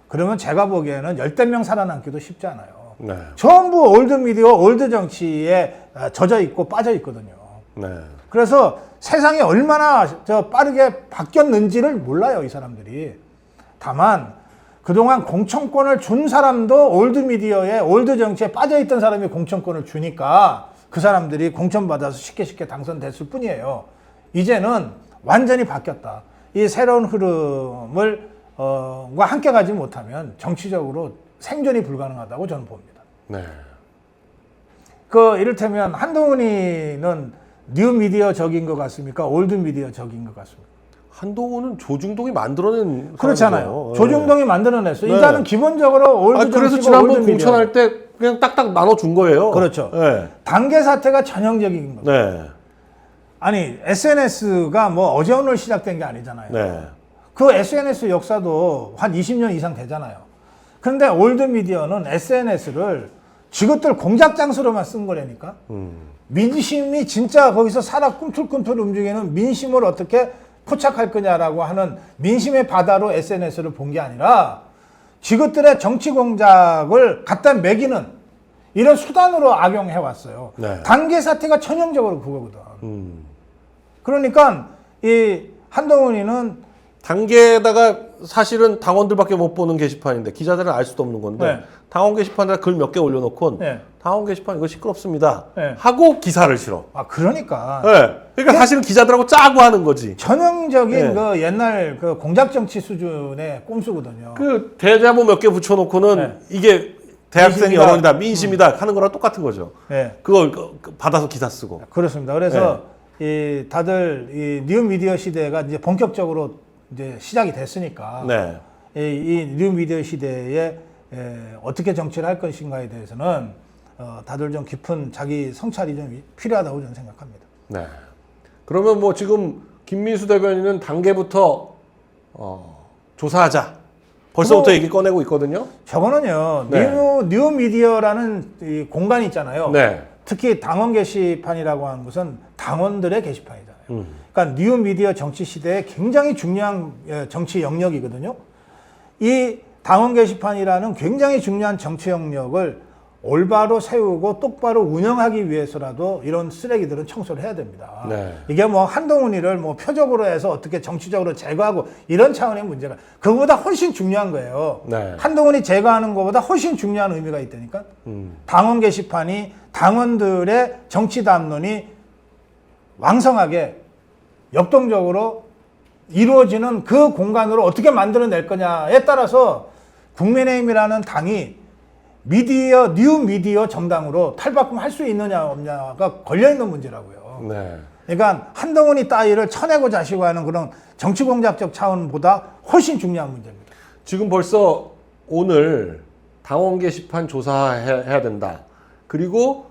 그러면 제가 보기에는 10명 살아남기도 쉽지 않아요. 네. 전부 올드미디어, 올드 정치에 젖어 있고 빠져 있거든요. 네. 그래서 세상이 얼마나 빠르게 바뀌었는지를 몰라요, 이 사람들이. 다만 그동안 공천권을 준 사람도 올드미디어에, 올드 정치에 빠져 있던 사람이 공천권을 주니까 그 사람들이 공천받아서 쉽게 당선됐을 뿐이에요. 이제는 완전히 바뀌었다. 이 새로운 흐름을 과 함께 가지 못하면 정치적으로 생존이 불가능하다고 저는 봅니다. 네. 이를테면 한동훈이는 뉴미디어적인 것 같습니까? 올드미디어적인 것 같습니까? 한동훈은 조중동이 만들어낸 그렇잖아요. 사람이죠. 조중동이 만들어냈어요. 네. 이자는 기본적으로 올드 정치고 그래서 지난번 올드미디어. 공천할 때 그냥 딱딱 나눠준 거예요. 그렇죠. 네. 단계 사태가 전형적인 겁니다. 네. 아니 SNS가 뭐 어제 오늘 시작된 게 아니잖아요. 네. 그 SNS 역사도 한 20년 이상 되잖아요. 그런데 올드미디어는 SNS를 지것들 공작 장소로만 쓴 거라니까. 민심이 진짜 거기서 살아 꿈틀꿈틀 움직이는 민심을 어떻게 포착할 거냐라고 하는 민심의 바다로 SNS를 본 게 아니라 지것들의 정치 공작을 갖다 매기는 이런 수단으로 악용해 왔어요. 네. 단계 사태가 전형적으로 그거거든. 그러니까 이 한동훈이는 단계에다가 사실은 당원들밖에 못 보는 게시판인데 기자들은 알 수도 없는 건데 네. 당원 게시판에다 글 몇 개 올려놓고 네. 당원 게시판 이거 시끄럽습니다 네. 하고 기사를 실어. 그러니까 네. 그러니까 사실은 기자들하고 짜고 하는 거지. 전형적인 네. 그 옛날 그 공작 정치 수준의 꼼수거든요. 그 대자보 몇 개 붙여놓고는 네. 이게 대학생 민심이다. 여론이다, 민심이다 하는 거랑 똑같은 거죠. 네. 그걸 받아서 기사 쓰고. 그렇습니다. 그래서 다들 이 뉴미디어 시대가 이제 본격적으로 이제 시작이 됐으니까 네. 이 뉴미디어 시대에 어떻게 정치를 할 것인가에 대해서는 다들 좀 깊은 자기 성찰이 좀 필요하다고 저는 생각합니다. 네. 그러면 뭐 지금 김민수 대변인은 단계부터 조사하자. 벌써부터 얘기 꺼내고 있거든요. 저거는요. 네. 뉴미디어라는 이 공간이 있잖아요. 네. 특히 당원 게시판이라고 하는 것은 당원들의 게시판이잖아요. 그러니까 뉴미디어 정치 시대에 굉장히 중요한 정치 영역이거든요. 이 당원 게시판이라는 굉장히 중요한 정치 영역을 올바로 세우고 똑바로 운영하기 위해서라도 이런 쓰레기들은 청소를 해야 됩니다. 네. 이게 뭐 한동훈이를 뭐 표적으로 해서 어떻게 정치적으로 제거하고 이런 차원의 문제가 그거보다 훨씬 중요한 거예요. 네. 한동훈이 제거하는 것보다 훨씬 중요한 의미가 있다니까. 당원 게시판이 당원들의 정치 담론이 왕성하게 역동적으로 이루어지는 그 공간으로 어떻게 만들어낼 거냐에 따라서 국민의힘이라는 당이 뉴미디어 정당으로 탈바꿈할 수 있느냐 없냐가 걸려있는 문제라고요. 네. 그러니까 한동훈이 따위를 쳐내고 자시고 하는 그런 정치공작적 차원보다 훨씬 중요한 문제입니다. 지금 벌써 오늘 당원 게시판 조사해야 된다. 그리고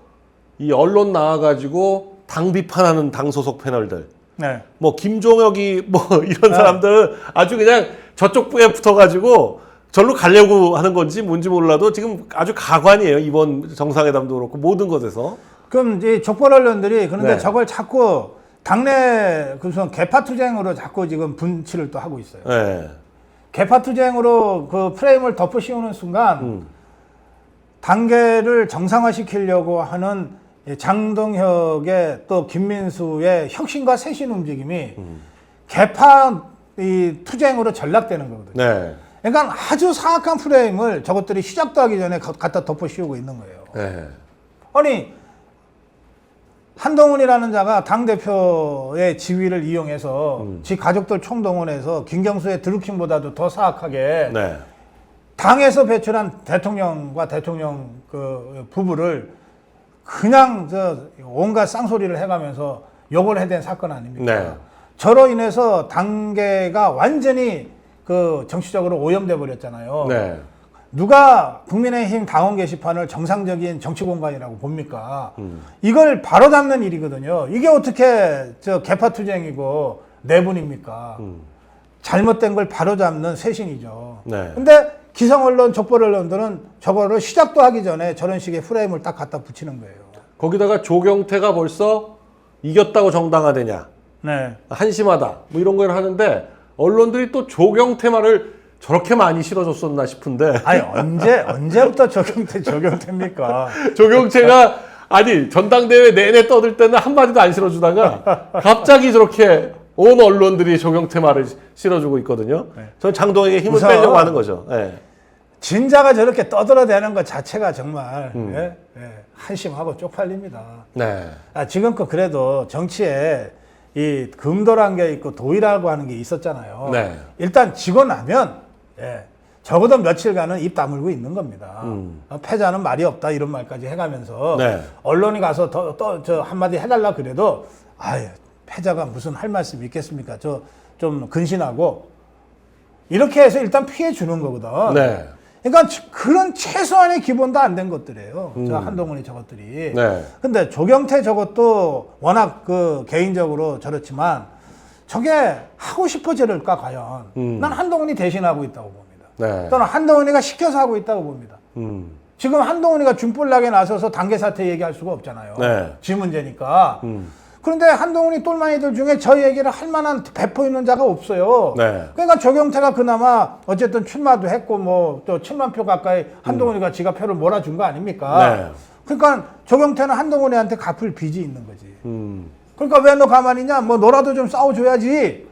이 언론 나와가지고 당 비판하는 당 소속 패널들. 네. 뭐 김종혁이 뭐 이런 사람들 아주 그냥 저쪽 부에 붙어가지고 절로 가려고 하는 건지 뭔지 몰라도 지금 아주 가관이에요. 이번 정상회담도 그렇고 모든 것에서. 그럼 이제 족벌 언론들이 그런데 네. 저걸 자꾸 당내 무슨 개파투쟁으로 자꾸 지금 분치를 또 하고 있어요. 네. 개파투쟁으로 그 프레임을 덮어 씌우는 순간 단계를 정상화시키려고 하는 장동혁의 또 김민수의 혁신과 쇄신 움직임이 개파 이 투쟁으로 전락되는 거거든요. 네. 그러니까 아주 사악한 프레임을 저것들이 시작도 하기 전에 갖다 덮어 씌우고 있는 거예요. 네. 아니 한동훈이라는 자가 당대표의 지위를 이용해서 지 가족들 총동원해서 김경수의 드루킹보다도 더 사악하게 네. 당에서 배출한 대통령과 대통령 그 부부를 그냥 온갖 쌍소리를 해가면서 욕을 해댄 사건 아닙니까? 네. 저로 인해서 단계가 완전히 그 정치적으로 오염돼 버렸잖아요. 네. 누가 국민의힘 당원 게시판을 정상적인 정치 공간이라고 봅니까? 이걸 바로잡는 일이거든요. 이게 어떻게 개파 투쟁이고 내분입니까? 잘못된 걸 바로잡는 쇄신이죠. 네. 근데 기성 언론, 족보 언론들은 저거를 시작도 하기 전에 저런 식의 프레임을 딱 갖다 붙이는 거예요. 거기다가 조경태가 벌써 이겼다고 정당화되냐, 네. 한심하다, 뭐 이런 걸 하는데 언론들이 또 조경태 말을 저렇게 많이 실어줬었나 싶은데. 아니 언제부터 조경태입니까? 조경태가 아니 전당대회 내내 떠들 때는 한마디도 안 실어주다가 갑자기 저렇게 온 언론들이 조경태 말을 실어주고 있거든요. 네. 전 장동혁에게 힘을 우선 빼려고 하는 거죠. 네. 진자가 저렇게 떠들어대는 것 자체가 정말 한심하고 쪽팔립니다. 네. 지금껏 그래도 정치에 이 금도란 게 있고 도의라고 하는 게 있었잖아요. 네. 일단 지고 나면 적어도 며칠간은 입 다물고 있는 겁니다. 패자는 말이 없다 이런 말까지 해가면서 네. 언론이 가서 저 한마디 해달라 그래도 아유 패자가 무슨 할 말씀이 있겠습니까? 저 좀 근신하고 이렇게 해서 일단 피해 주는 거거든. 네. 그러니까 그런 최소한의 기본도 안 된 것들이에요. 저 한동훈이 저것들이. 네. 근데 조경태 저것도 워낙 그 개인적으로 저렇지만 저게 하고 싶어질까 과연. 난 한동훈이 대신하고 있다고 봅니다. 네. 또는 한동훈이가 시켜서 하고 있다고 봅니다. 지금 한동훈이가 준볼나게 나서서 단계 사퇴 얘기할 수가 없잖아요. 네. 지 문제니까. 그런데 한동훈이 똘마니들 중에 저 얘기를 할 만한 배포 있는 자가 없어요. 네. 그러니까 조경태가 그나마 어쨌든 출마도 했고 뭐 또 7만 표 가까이 한동훈이가 지가 표를 몰아준 거 아닙니까? 네. 그러니까 조경태는 한동훈이한테 갚을 빚이 있는 거지. 그러니까 왜 너 가만히 있냐? 뭐 너라도 좀 싸워줘야지.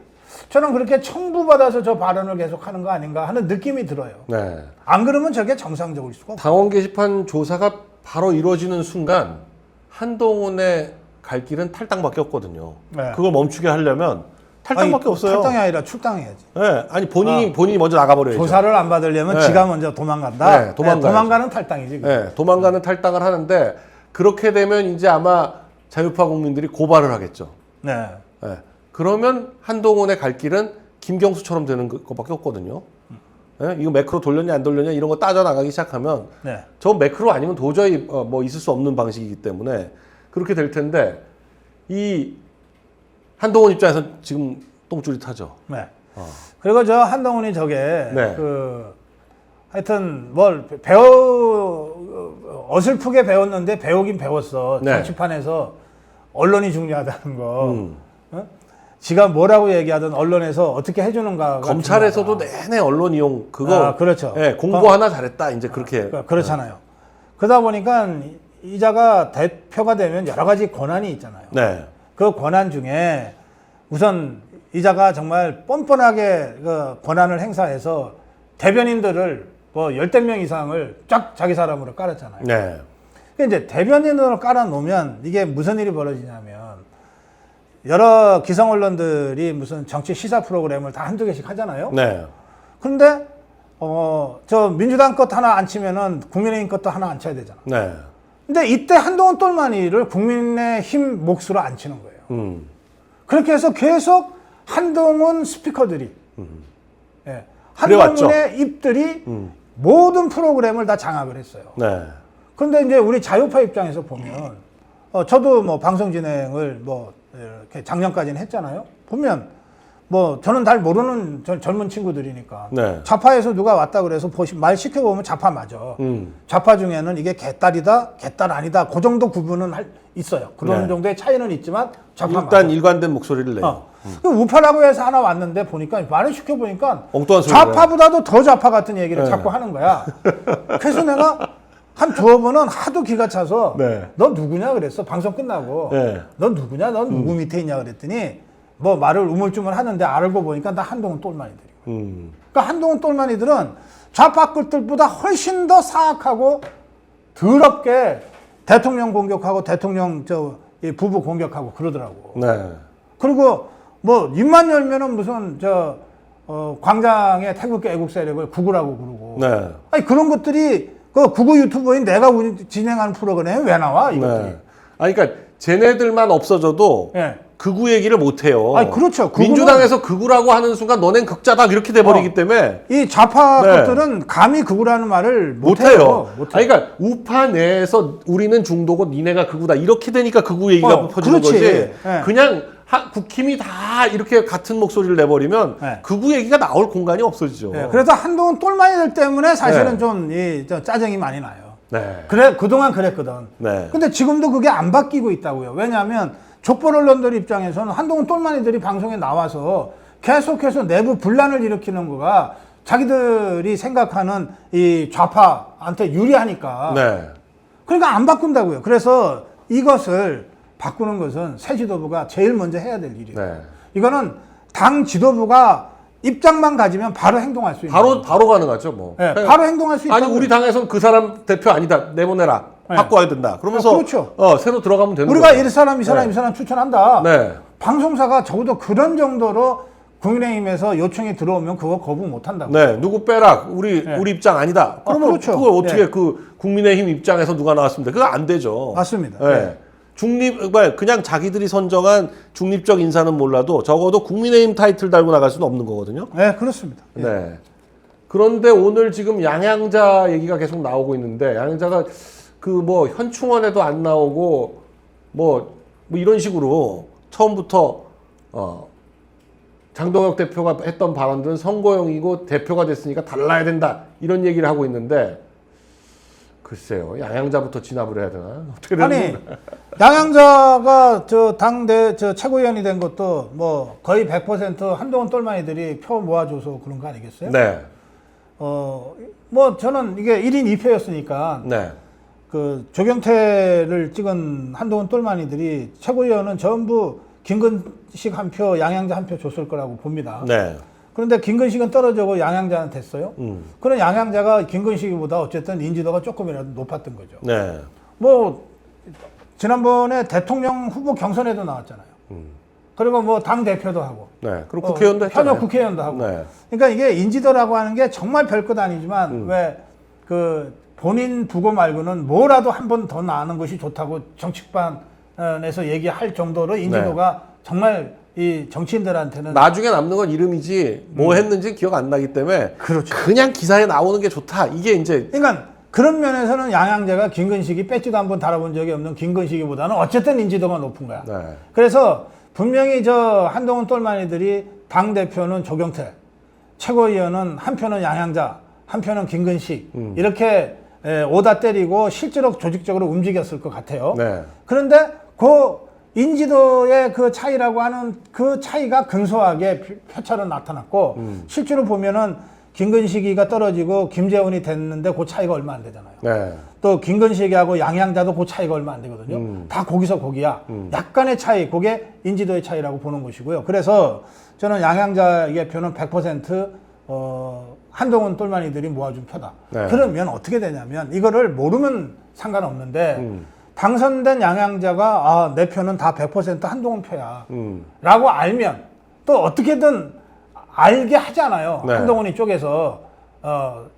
저는 그렇게 청부받아서 저 발언을 계속 하는 거 아닌가 하는 느낌이 들어요. 네. 안 그러면 저게 정상적일 수가 없어요. 당원 게시판 조사가 바로 이루어지는 순간 한동훈의 갈 길은 탈당밖에 없거든요. 네. 그걸 멈추게 하려면 탈당밖에 없어요. 탈당이 아니라 출당해야지. 네. 아니 본인이 먼저 나가버려야죠. 조사를 안 받으려면 네. 지가 먼저 도망간다. 네, 도망가야죠. 도망가는 탈당이지. 네, 도망가는 탈당을 하는데 그렇게 되면 이제 아마 자유파 국민들이 고발을 하겠죠. 네. 네. 그러면 한동훈의 갈 길은 김경수처럼 되는 것밖에 없거든요. 네? 이거 매크로 돌렸냐 안 돌렸냐 이런 거 따져 나가기 시작하면 네. 저 매크로 아니면 도저히 뭐 있을 수 없는 방식이기 때문에 그렇게 될 텐데 이 한동훈 입장에서 지금 똥줄이 타죠. 네. 그리고 저 한동훈이 저게 네. 그 하여튼 뭘 어설프게 배웠는데 배우긴 배웠어. 네. 정치판에서 언론이 중요하다는 거. 어? 지가 뭐라고 얘기하든 언론에서 어떻게 해주는가. 검찰에서도 내내 언론 이용 그거 그렇죠. 네, 공부 하나 잘했다 이제 그렇게 그렇잖아요. 그러다 보니까 이자가 대표가 되면 여러 가지 권한이 있잖아요. 네. 그 권한 중에 우선 이자가 정말 뻔뻔하게 그 권한을 행사해서 대변인들을 뭐 10명 이상을 쫙 자기 사람으로 깔았잖아요. 네. 근데 이제 대변인으로 깔아놓으면 이게 무슨 일이 벌어지냐면 여러 기성 언론들이 무슨 정치 시사 프로그램을 다 한두 개씩 하잖아요. 네. 그런데 저 민주당 것 하나 안 치면은 국민의힘 것도 하나 안 쳐야 되잖아. 네. 근데 이때 한동훈 똘마니를 국민의힘 몫으로 안 치는 거예요. 그렇게 해서 계속 한동훈 스피커들이 한동훈의 입들이 모든 프로그램을 다 장악을 했어요. 네. 그런데 이제 우리 자유파 입장에서 보면 저도 뭐 방송 진행을 뭐 이렇게 작년까지는 했잖아요. 보면 뭐 저는 잘 모르는 젊은 친구들이니까 네. 좌파에서 누가 왔다 그래서 말 시켜보면 좌파 맞아. 좌파 중에는 이게 개딸이다, 개딸 아니다. 그 정도 구분은 있어요. 그런 네. 정도의 차이는 있지만 좌파 일단 맞아. 일관된 목소리를 내요. 그 우파라고 해서 하나 왔는데 보니까 말을 시켜보니까 엉뚱한 소리를 좌파보다도 더 좌파 같은 얘기를 네. 자꾸 하는 거야. 그래서 내가 한 두어 번은 하도 기가 차서 네. 너 누구냐 그랬어. 방송 끝나고. 네. 너 누구냐? 넌 누구 밑에 있냐 그랬더니 뭐 말을 우물쭈물 하는데 알고 보니까 나 한동훈 똘마니들이고. 그러니까 한동훈 똘마니들은 좌파 것들보다 훨씬 더 사악하고 더럽게 대통령 공격하고 대통령 이 부부 공격하고 그러더라고. 네. 그리고 뭐 입만 열면은 무슨 광장의 태극기 애국 세력을 구구라고 그러고. 네. 아니 그런 것들이 그 구구 유튜버인 내가 진행하는 프로그램에 왜 나와 이것들이? 네. 아니 그러니까 쟤네들만 없어져도 예. 극우 얘기를 못 해요. 아니 그렇죠. 극우는 민주당에서 극우라고 하는 순간 너넨 극자다 이렇게 돼 버리기 때문에 이 좌파 네. 것들은 감히 극우라는 말을 못 못해요. 해요. 아니 그러니까 우파 내에서 우리는 중도고 니네가 극우다 이렇게 되니까 극우 얘기가 퍼지는 그렇지. 거지. 예. 그냥 국힘이 다 이렇게 같은 목소리를 내버리면 네. 극우 얘기가 나올 공간이 없어지죠. 네, 그래서 한동훈 똘마니들 때문에 사실은 네. 좀 짜증이 많이 나요. 네. 그래 그동안 그랬거든. 네. 근데 지금도 그게 안 바뀌고 있다고요. 왜냐하면 족보 언론들 입장에서는 한동훈 똘마니들이 방송에 나와서 계속해서 내부 분란을 일으키는 거가 자기들이 생각하는 이 좌파한테 유리하니까. 네. 그러니까 안 바꾼다고요. 그래서 이것을 바꾸는 것은 새 지도부가 제일 먼저 해야 될 일이에요. 네. 이거는 당 지도부가 입장만 가지면 바로 행동할 수 있는 바로 가능하죠, 뭐. 네, 바로 행동할 수 있다. 아니 우리 당에서는 그 사람 대표 아니다 내보내라 네. 바꿔야 된다. 그러면서 그렇죠. 새로 들어가면 되는 우리가 거죠. 이 사람 이 사람 네. 이 사람 추천한다. 네. 방송사가 적어도 그런 정도로 국민의힘에서 요청이 들어오면 그거 거부 못 한다고. 네, 누구 빼라. 우리 네. 우리 입장 아니다. 그러면 그렇죠. 그걸 어떻게 네. 그 국민의힘 입장에서 누가 나왔습니다. 그거 안 되죠. 맞습니다. 네. 네. 그냥 자기들이 선정한 중립적 인사는 몰라도 적어도 국민의힘 타이틀 달고 나갈 수는 없는 거거든요. 네, 그렇습니다. 네. 그런데 오늘 지금 양양자 얘기가 계속 나오고 있는데 양양자가 그 뭐 현충원에도 안 나오고 뭐 이런 식으로 처음부터 장동혁 대표가 했던 발언들은 선거용이고 대표가 됐으니까 달라야 된다 이런 얘기를 하고 있는데 글쎄요 양양자부터 진압을 해야 되나 어떻게 되는 아니 건가? 양양자가 당대 최고위원이 된 것도 뭐 거의 100% 한동훈 똘마니들이 표 모아줘서 그런 거 아니겠어요? 네, 뭐 저는 이게 1인 2표였으니까 네, 그 조경태를 찍은 한동훈 똘마니들이 최고위원은 전부 김근식 한 표, 양양자 한 표 줬을 거라고 봅니다. 네, 그런데 김근식은 떨어지고 양양자는 됐어요. 그런 양양자가 김근식보다 어쨌든 인지도가 조금이라도 높았던 거죠. 네, 뭐 지난번에 대통령 후보 경선에도 나왔잖아요. 그리고 뭐 당 대표도 하고, 네. 그리고 국회의원도 했잖아요. 현역 국회의원도 하고. 네. 그러니까 이게 인지도라고 하는 게 정말 별것 아니지만 왜 그 본인 두고 말고는 뭐라도 한 번 더 나가는 것이 좋다고 정치판에서 얘기할 정도로 인지도가 정말 이 정치인들한테는 나중에 남는 건 이름이지 뭐 했는지 기억 안 나기 때문에 그렇죠. 그냥 기사에 나오는 게 좋다. 이게 이제 그러니까 그런 면에서는 양양자가 김근식이 배지도 한번 달아본 적이 없는 김근식이보다는 어쨌든 인지도가 높은 거야. 네. 그래서 분명히 한동훈 똘마니들이 당 대표는 조경태, 최고위원은 한 표는 양양자, 한 표는 김근식 이렇게 오다 때리고 실제로 조직적으로 움직였을 것 같아요. 네. 그런데 그 인지도의 그 차이라고 하는 그 차이가 근소하게 표차로 나타났고 실제로 보면은 김근식이가 떨어지고 김재원이 됐는데 그 차이가 얼마 안 되잖아요. 네. 또 김근식이하고 양양자도 그 차이가 얼마 안 되거든요. 다 거기서 거기야. 약간의 차이, 그게 인지도의 차이라고 보는 것이고요. 그래서 저는 양양자의 표는 100% 한동훈 똘마니들이 모아준 표다. 네. 그러면 어떻게 되냐면 이거를 모르면 상관없는데 당선된 양양자가 내 표는 다 100% 한동훈 표야 라고 알면 또 어떻게든 알게 하잖아요. 네. 한동훈이 쪽에서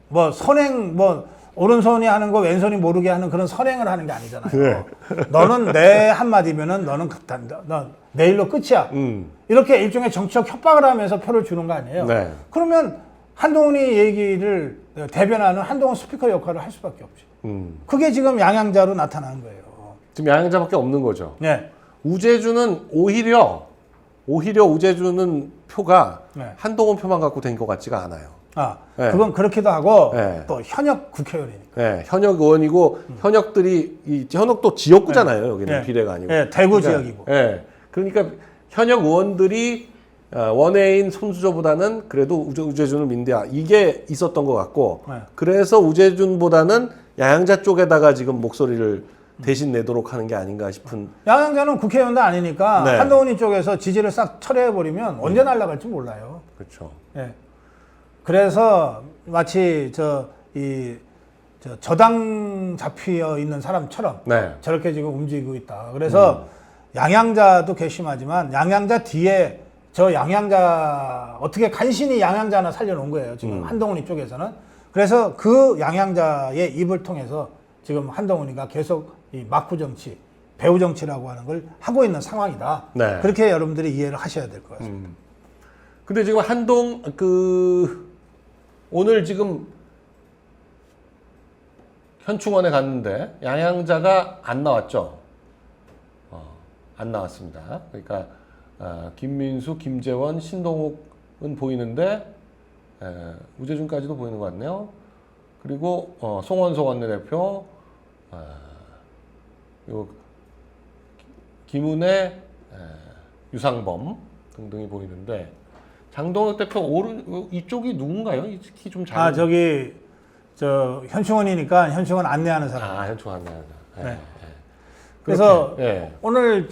뭐 선행 뭐 오른손이 하는 거 왼손이 모르게 하는 그런 선행을 하는 게 아니잖아요. 네. 너는 내 한마디면은 너는 내일로 끝이야. 이렇게 일종의 정치적 협박을 하면서 표를 주는 거 아니에요. 네. 그러면 한동훈이 얘기를 대변하는 한동훈 스피커 역할을 할 수밖에 없지. 그게 지금 양양자로 나타나는 거예요. 지금 양양자밖에 없는 거죠. 네. 우재주는 오히려 우재주는 표가 네. 한동훈 표만 갖고 된 것 같지가 않아요. 네. 그건 그렇기도 하고 네. 또 현역 국회의원이니까. 네, 현역 의원이고 현역들이 현역도 지역구잖아요. 여기는 네. 비례가 아니고. 네, 대구 그러니까, 지역이고. 네. 그러니까 현역 의원들이 원외인 손수저보다는 그래도 우재준을 민대야 이게 있었던 것 같고 네. 그래서 우재준보다는 양양자 쪽에다가 지금 목소리를 대신 내도록 하는 게 아닌가 싶은. 양양자는 국회의원도 아니니까 네. 한동훈이 쪽에서 지지를 싹 철회해버리면 언제 날아갈지 몰라요. 그렇죠. 네. 그래서 마치 저당 잡혀 있는 사람처럼 네. 저렇게 지금 움직이고 있다. 그래서 양양자도 괘씸하지만 양양자 뒤에 저 양양자 어떻게 간신히 양양자 하나 살려놓은 거예요. 지금 한동훈이 쪽에서는. 그래서 그 양양자의 입을 통해서 지금 한동훈이가 계속 이 막후 정치, 배후 정치라고 하는 걸 하고 있는 상황이다. 네. 그렇게 여러분들이 이해를 하셔야 될 것 같습니다. 근데 지금 오늘 지금 현충원에 갔는데 양양자가 안 나왔죠. 안 나왔습니다. 그러니까 김민수, 김재원, 신동욱은 보이는데 우재준까지도 보이는 것 같네요. 그리고 송원석 원내대표, 요 김은혜, 유상범 등등이 보이는데 장동혁 대표 이쪽이 누군가요? 익히 좀 잘. 저기 저 현충원이니까 현충원 안내하는 사람. 현충원 안내하는 사람. 네. 그래서 네. 오늘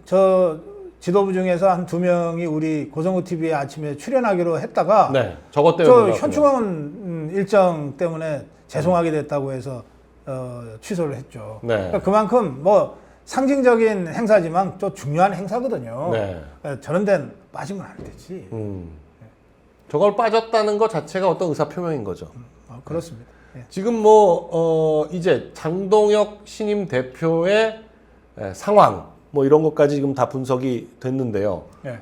저 지도부 중에서 한 2명이 우리 고성구 TV에 아침에 출연하기로 했다가 네. 저것 때문에 저 현충원 일정 때문에 죄송하게 됐다고 해서 취소를 했죠. 네. 그러니까 그만큼 뭐 상징적인 행사지만 또 중요한 행사거든요. 네. 그러니까 저런 데는 빠지면 안 되지. 저걸 빠졌다는 것 자체가 어떤 의사 표명인 거죠. 그렇습니다. 예. 지금 이제 장동혁 신임 대표의 상황 뭐 이런 것까지 지금 다 분석이 됐는데요. 예.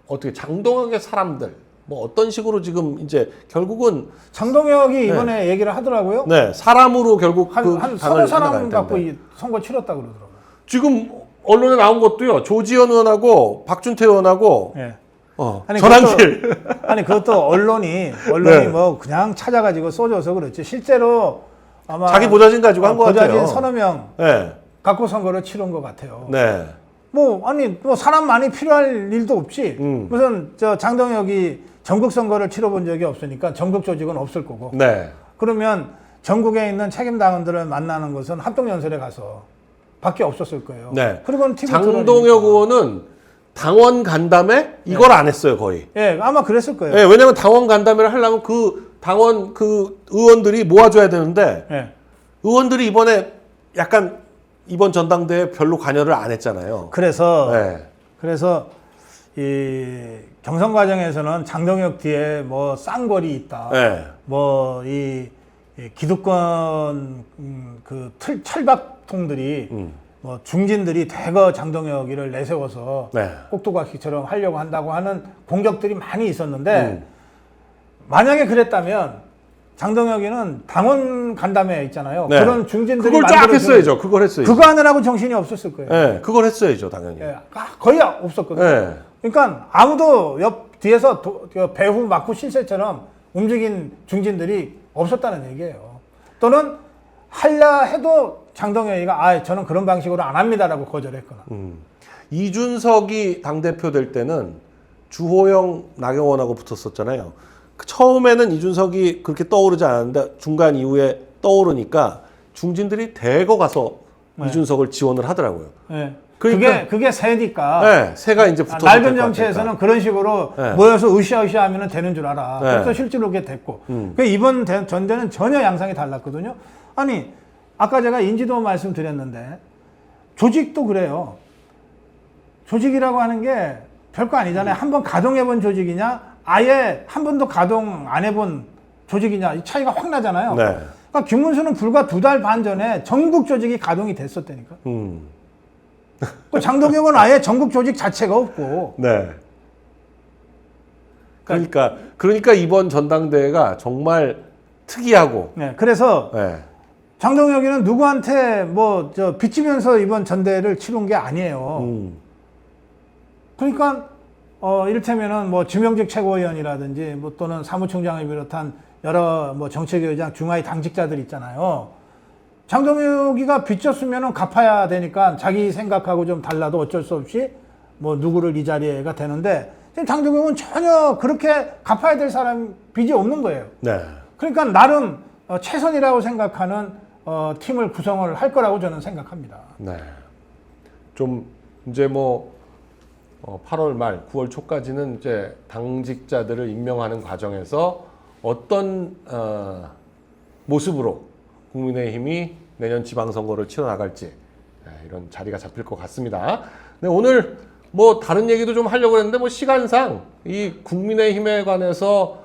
어떻게 장동혁의 사람들 뭐 어떤 식으로 지금 이제 결국은 장동혁이 이번에 얘기를 하더라고요. 네, 사람으로 결국 한 서너 사람 갖고 이 선거 치렀다 그러더라고요. 지금 언론에 나온 것도요. 조지현 의원하고 박준태 의원하고 예. 전환길. 그것도 언론이 네. 뭐 그냥 찾아가지고 쏘줘서 그렇지. 실제로 아마 자기 보좌진 가지고 한 것 같아요. 보좌진 서너 명 네. 갖고 선거를 치른 것 같아요. 네. 뭐 사람 많이 필요할 일도 없지. 무슨 저 장동혁이 전국 선거를 치러본 적이 없으니까 전국 조직은 없을 거고. 네. 그러면 전국에 있는 책임 당원들을 만나는 것은 합동연설에 가서 밖에 없었을 거예요. 네. 그리고 TV 장동혁 의원은 당원 간담회 이걸 안 했어요, 거의. 예, 아마 그랬을 거예요. 예, 왜냐면 당원 간담회를 하려면 그 당원 의원들이 모아줘야 되는데 예. 의원들이 이번 전당대회 별로 관여를 안 했잖아요. 그래서 네. 이 경선 과정에서는 장동혁 뒤에 뭐 쌍궐이 있다. 네. 뭐 이 기득권 그 철박통들이 뭐 중진들이 대거 장동혁이를 내세워서 네. 꼭두각시처럼 하려고 한다고 하는 공격들이 많이 있었는데 만약에 그랬다면 장동혁이는 당원 간담회 있잖아요. 네. 그런 중진들이 그걸 쫙 했어야죠. 그걸 했어야죠. 그거 하느라고 정신이 없었을 거예요. 네, 그걸 했어야죠, 당연히. 예, 거의 없었거든요. 네. 그러니까 아무도 뒤에서 배후 막후 실세처럼 움직인 중진들이 없었다는 얘기예요. 또는 하려 해도 장동혁이가 저는 그런 방식으로 안 합니다라고 거절했거나. 이준석이 당대표 될 때는 주호영, 나경원하고 붙었었잖아요. 처음에는 이준석이 그렇게 떠오르지 않았는데 중간 이후에 떠오르니까 중진들이 대거 가서 이준석을 지원을 하더라고요. 네. 그러니까 그게 새니까. 네, 새가 이제 붙어서 낡은 정치에서는 그런 식으로 네. 모여서 으쌰으쌰 하면 되는 줄 알아. 네. 그래서 실제로 그게 됐고. 이번 전대는 전혀 양상이 달랐거든요. 아니, 아까 제가 인지도 말씀드렸는데 조직도 그래요. 조직이라고 하는 게 별거 아니잖아요. 한번 가동해본 조직이냐 아예 한 번도 가동 안 해본 조직이냐 이 차이가 확 나잖아요. 네. 그러니까 김문수는 불과 2달 반 전에 전국 조직이 가동이 됐었다니까. 그 장동혁은 아예 전국 조직 자체가 없고. 네. 그러니까 이번 전당대회가 정말 특이하고. 네. 그래서 네. 장동혁이는 누구한테 빚지면서 이번 전대회를 치른 게 아니에요. 그러니까 이를테면은 주명직 최고위원이라든지 또는 사무총장을 비롯한 여러 정책위원장 중하위 당직자들 있잖아요. 장동혁이가 빚졌으면은 갚아야 되니까 자기 생각하고 좀 달라도 어쩔 수 없이 누구를 이 자리에가 되는데 지금 장동혁은 전혀 그렇게 갚아야 될 사람 빚이 없는 거예요. 네. 그러니까 나름 최선이라고 생각하는 팀을 구성을 할 거라고 저는 생각합니다. 네. 좀 이제 8월 말, 9월 초까지는 이제 당직자들을 임명하는 과정에서 어떤 모습으로 국민의힘이 내년 지방선거를 치러 나갈지 이런 자리가 잡힐 것 같습니다. 네, 오늘 뭐 다른 얘기도 좀 하려고 했는데 뭐 시간상 이 국민의힘에 관해서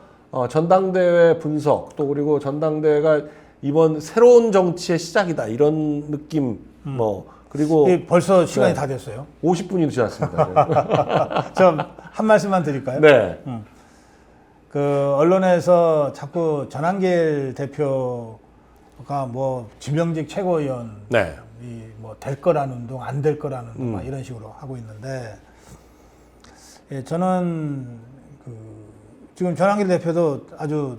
전당대회 분석 또 그리고 전당대회가 이번 새로운 정치의 시작이다 이런 느낌 뭐 그리고 벌써 시간이 네. 다 됐어요. 50분이 지났습니다. 저 한 말씀만 드릴까요? 네. 그 언론에서 자꾸 전한길 대표가 뭐 지명직 최고위원이 네. 뭐 될 거라는 운동, 안 될 거라는 운동 막 이런 식으로 하고 있는데 예, 저는 지금 전한길 대표도 아주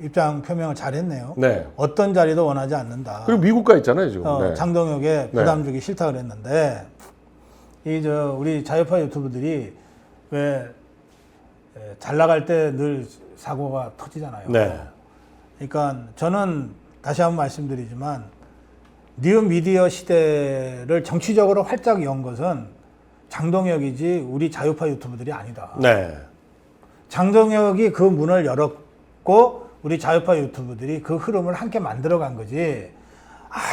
입장 표명을 잘했네요. 네. 어떤 자리도 원하지 않는다. 그리고 미국 가 있잖아요 지금. 네. 장동혁에 부담 주기 싫다 그랬는데 우리 자유파 유튜브들이 왜 잘 나갈 때 늘 사고가 터지잖아요. 네. 그러니까 저는 다시 한번 말씀드리지만 뉴 미디어 시대를 정치적으로 활짝 연 것은 장동혁이지 우리 자유파 유튜브들이 아니다. 네. 장동혁이 그 문을 열었고 우리 자유파 유튜브들이 그 흐름을 함께 만들어간 거지.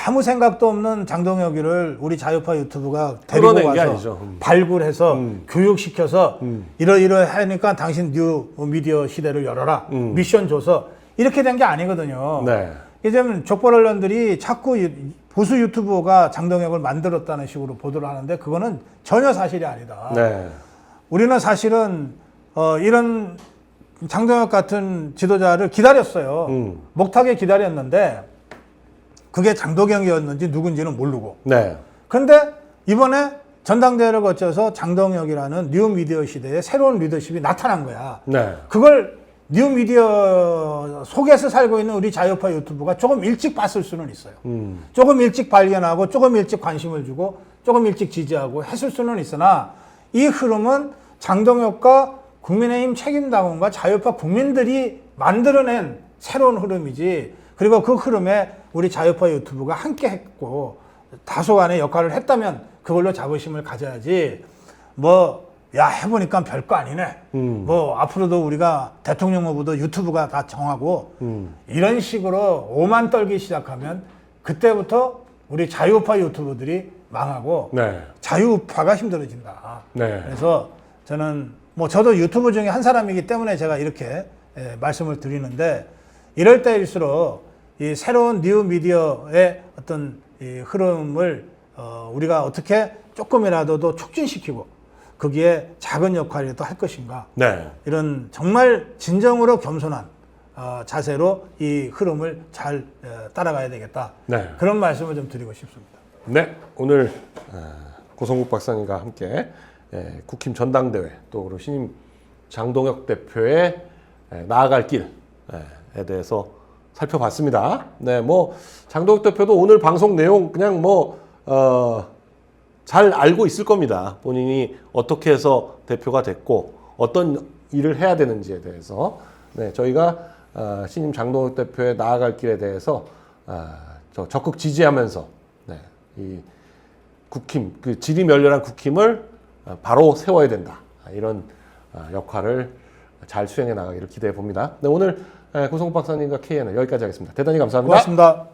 아무 생각도 없는 장동혁이를 우리 자유파 유튜브가 데리고 끌어낸 게 와서 아니죠. 발굴해서 교육시켜서 이러이러하니까 당신 뉴 미디어 시대를 열어라. 미션 줘서 이렇게 된 게 아니거든요. 네. 이제는 족벌 언론들이 자꾸 보수 유튜버가 장동혁을 만들었다는 식으로 보도를 하는데 그거는 전혀 사실이 아니다. 네. 우리는 사실은 이런 장동혁 같은 지도자를 기다렸어요. 목타게 기다렸는데 그게 장동혁이었는지 누군지는 모르고. 네. 그런데 이번에 전당대회를 거쳐서 장동혁이라는 뉴 미디어 시대에 새로운 리더십이 나타난 거야. 네. 그걸 뉴 미디어 속에서 살고 있는 우리 자유파 유튜브가 조금 일찍 봤을 수는 있어요. 조금 일찍 발견하고 조금 일찍 관심을 주고 조금 일찍 지지하고 했을 수는 있으나 이 흐름은 장동혁과 국민의힘 책임당원과 자유파 국민들이 만들어낸 새로운 흐름이지. 그리고 그 흐름에 우리 자유파 유튜브가 함께 했고 다소간의 역할을 했다면 그걸로 자부심을 가져야지. 야 해보니까 별거 아니네. 앞으로도 우리가 대통령 후보도 유튜브가 다 정하고 이런 식으로 오만 떨기 시작하면 그때부터 우리 자유파 유튜브들이 망하고 네. 자유파가 힘들어진다. 네. 그래서 저는 저도 유튜브 중에 한 사람이기 때문에 제가 이렇게 말씀을 드리는데 이럴 때일수록 이 새로운 뉴 미디어의 어떤 이 흐름을 우리가 어떻게 조금이라도 더 촉진시키고 거기에 작은 역할이라도 할 것인가. 네. 이런 정말 진정으로 겸손한 자세로 이 흐름을 잘 따라가야 되겠다. 네. 그런 말씀을 좀 드리고 싶습니다. 네. 오늘 고성국 박사님과 함께 국힘 전당대회 또 그리고 신임 장동혁 대표의 나아갈 길에 대해서 살펴봤습니다. 네, 장동혁 대표도 오늘 방송 내용 그냥 잘 알고 있을 겁니다. 본인이 어떻게 해서 대표가 됐고 어떤 일을 해야 되는지에 대해서. 네, 저희가 신임 장동혁 대표의 나아갈 길에 대해서 적극 지지하면서 이 국힘, 그 질이 멸렬한 국힘을 바로 세워야 된다. 이런 역할을 잘 수행해 나가기를 기대해 봅니다. 네, 오늘 고성국 박사님과 K&N 여기까지 하겠습니다. 대단히 감사합니다. 고맙습니다.